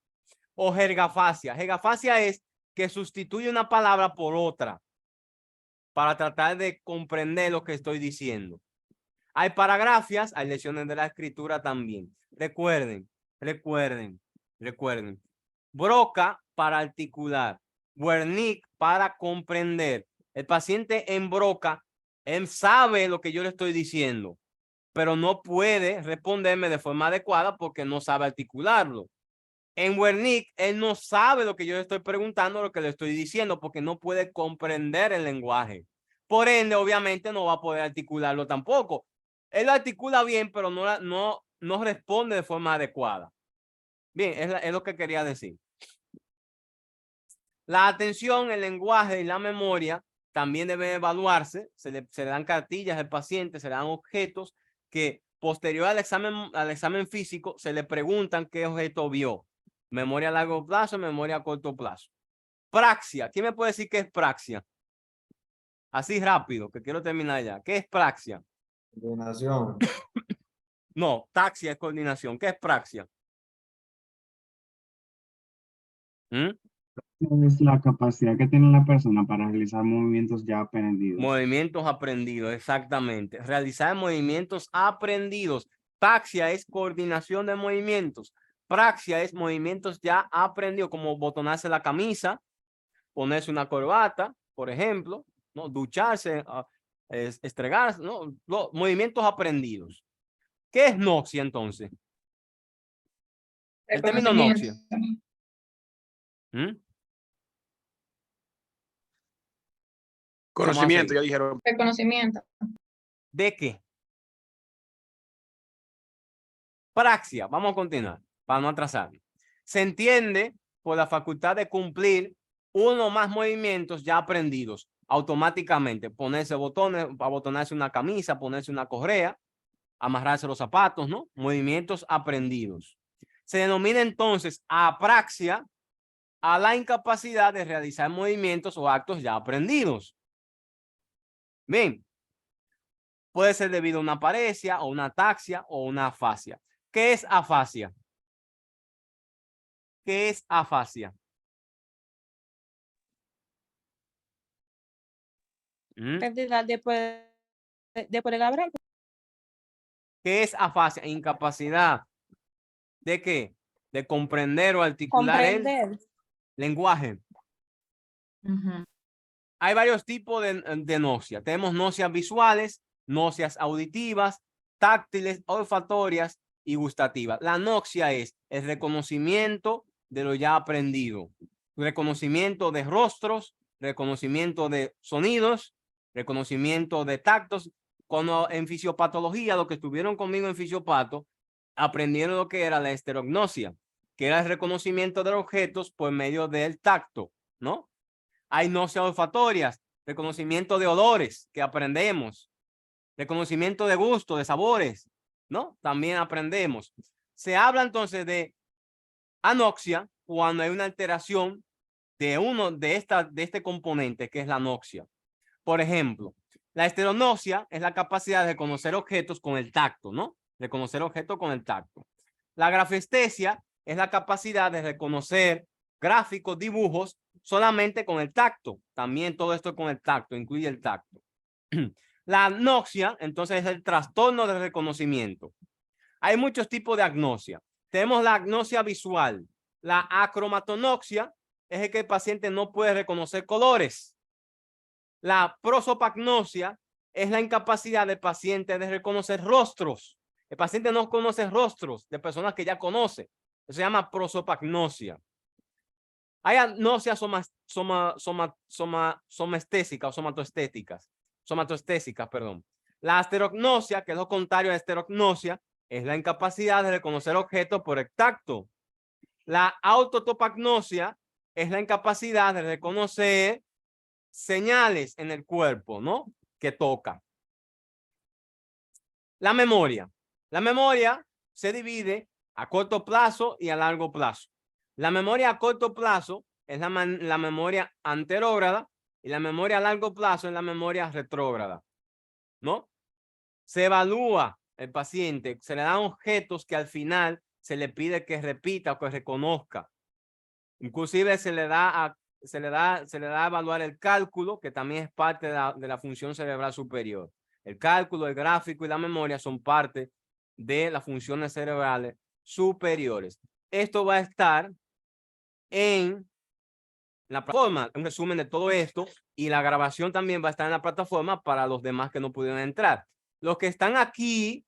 O jergafasia. Jergafasia es que sustituye una palabra por otra para tratar de comprender lo que estoy diciendo. Hay paragrafias, hay lesiones de la escritura también. Recuerden. Broca para articular, Wernicke para comprender. El paciente en Broca, él sabe lo que yo le estoy diciendo, pero no puede responderme de forma adecuada porque no sabe articularlo. En Wernicke, él no sabe lo que yo le estoy preguntando, lo que le estoy diciendo, porque no puede comprender el lenguaje. Por ende, obviamente, no va a poder articularlo tampoco. Él lo articula bien, pero no responde de forma adecuada. Bien, es lo que quería decir. La atención, el lenguaje y la memoria también deben evaluarse. Se le dan cartillas al paciente, se le dan objetos que posterior al examen físico se le preguntan qué objeto vio. Memoria a largo plazo, memoria a corto plazo. Praxia. ¿Quién me puede decir qué es praxia? Así rápido, que quiero terminar ya. ¿Qué es praxia? Coordinación. No, taxia es coordinación. ¿Qué es praxia? Es la capacidad que tiene la persona para realizar movimientos ya aprendidos. Movimientos aprendidos, exactamente. Realizar movimientos aprendidos. Taxia es coordinación de movimientos. Praxia es movimientos ya aprendidos, como botonarse la camisa, ponerse una corbata, por ejemplo, ¿no? Ducharse, estregarse, ¿no? Los movimientos aprendidos. ¿Qué es noxia entonces? El término noxia. ¿Mm? Conocimiento, así? ya dijeron. Reconocimiento. ¿De qué? Praxia, vamos a continuar para no atrasar. Se entiende por la facultad de cumplir uno o más movimientos ya aprendidos automáticamente. Ponerse botones, abotonarse una camisa, ponerse una correa, amarrarse los zapatos, ¿no? Movimientos aprendidos. Se denomina entonces apraxia a la incapacidad de realizar movimientos o actos ya aprendidos. Bien, puede ser debido a una paresia o una ataxia o una afasia. ¿Qué es afasia? ¿Qué es afasia? Pérdida de poder hablar. ¿Qué es afasia? Incapacidad. ¿De qué? De comprender o articular el lenguaje. Hay varios tipos de noxia. Tenemos nocias visuales, nocias auditivas, táctiles, olfatorias y gustativas. La noxia es el reconocimiento de lo ya aprendido. Reconocimiento de rostros, reconocimiento de sonidos, reconocimiento de tactos. Cuando en fisiopatología, los que estuvieron conmigo en fisiopato, aprendieron lo que era la esterognosia, que era el reconocimiento de objetos por medio del tacto, ¿no? Hay nocias olfatorias, reconocimiento de olores que aprendemos, reconocimiento de gusto, de sabores, ¿no? También aprendemos. Se habla entonces de anoxia cuando hay una alteración de este componente que es la anoxia. Por ejemplo, la esterognosia es la capacidad de reconocer objetos con el tacto, ¿no? Reconocer objetos con el tacto. La grafestesia es la capacidad de reconocer gráficos, dibujos solamente con el tacto. También todo esto con el tacto, incluye el tacto. La agnosia, entonces, es el trastorno de reconocimiento. Hay muchos tipos de agnosia. Tenemos la agnosia visual. La acromatonoxia es el que el paciente no puede reconocer colores. La prosopagnosia es la incapacidad del paciente de reconocer rostros. El paciente no conoce rostros de personas que ya conoce. Eso se llama prosopagnosia. Hay agnosias somestésicas o somatoestésicas, perdón. La asterognosia, que es lo contrario a la esterognosia, es la incapacidad de reconocer objetos por el tacto. La autotopagnosia es la incapacidad de reconocer señales en el cuerpo, ¿no? Que toca. La memoria. La memoria se divide a corto plazo y a largo plazo. La memoria a corto plazo es la memoria anterógrada y la memoria a largo plazo es la memoria retrógrada, ¿no? Se evalúa el paciente, se le dan objetos que al final se le pide que repita o que reconozca. Inclusive se le da a evaluar el cálculo, que también es parte de la función cerebral superior. El cálculo, el gráfico y la memoria son parte de las funciones cerebrales superiores. Esto va a estar en la plataforma, un resumen de todo esto, y la grabación también va a estar en la plataforma para los demás que no pudieron entrar. Los que están aquí,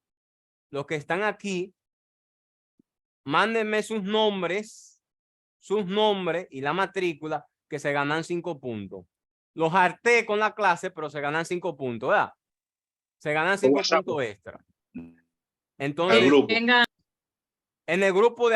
mándenme sus nombres y la matrícula, que se ganan 5 puntos. Los harté con la clase, pero se ganan 5 puntos, ¿verdad? Se ganan 5 puntos extra. Entonces, Venga. en el grupo de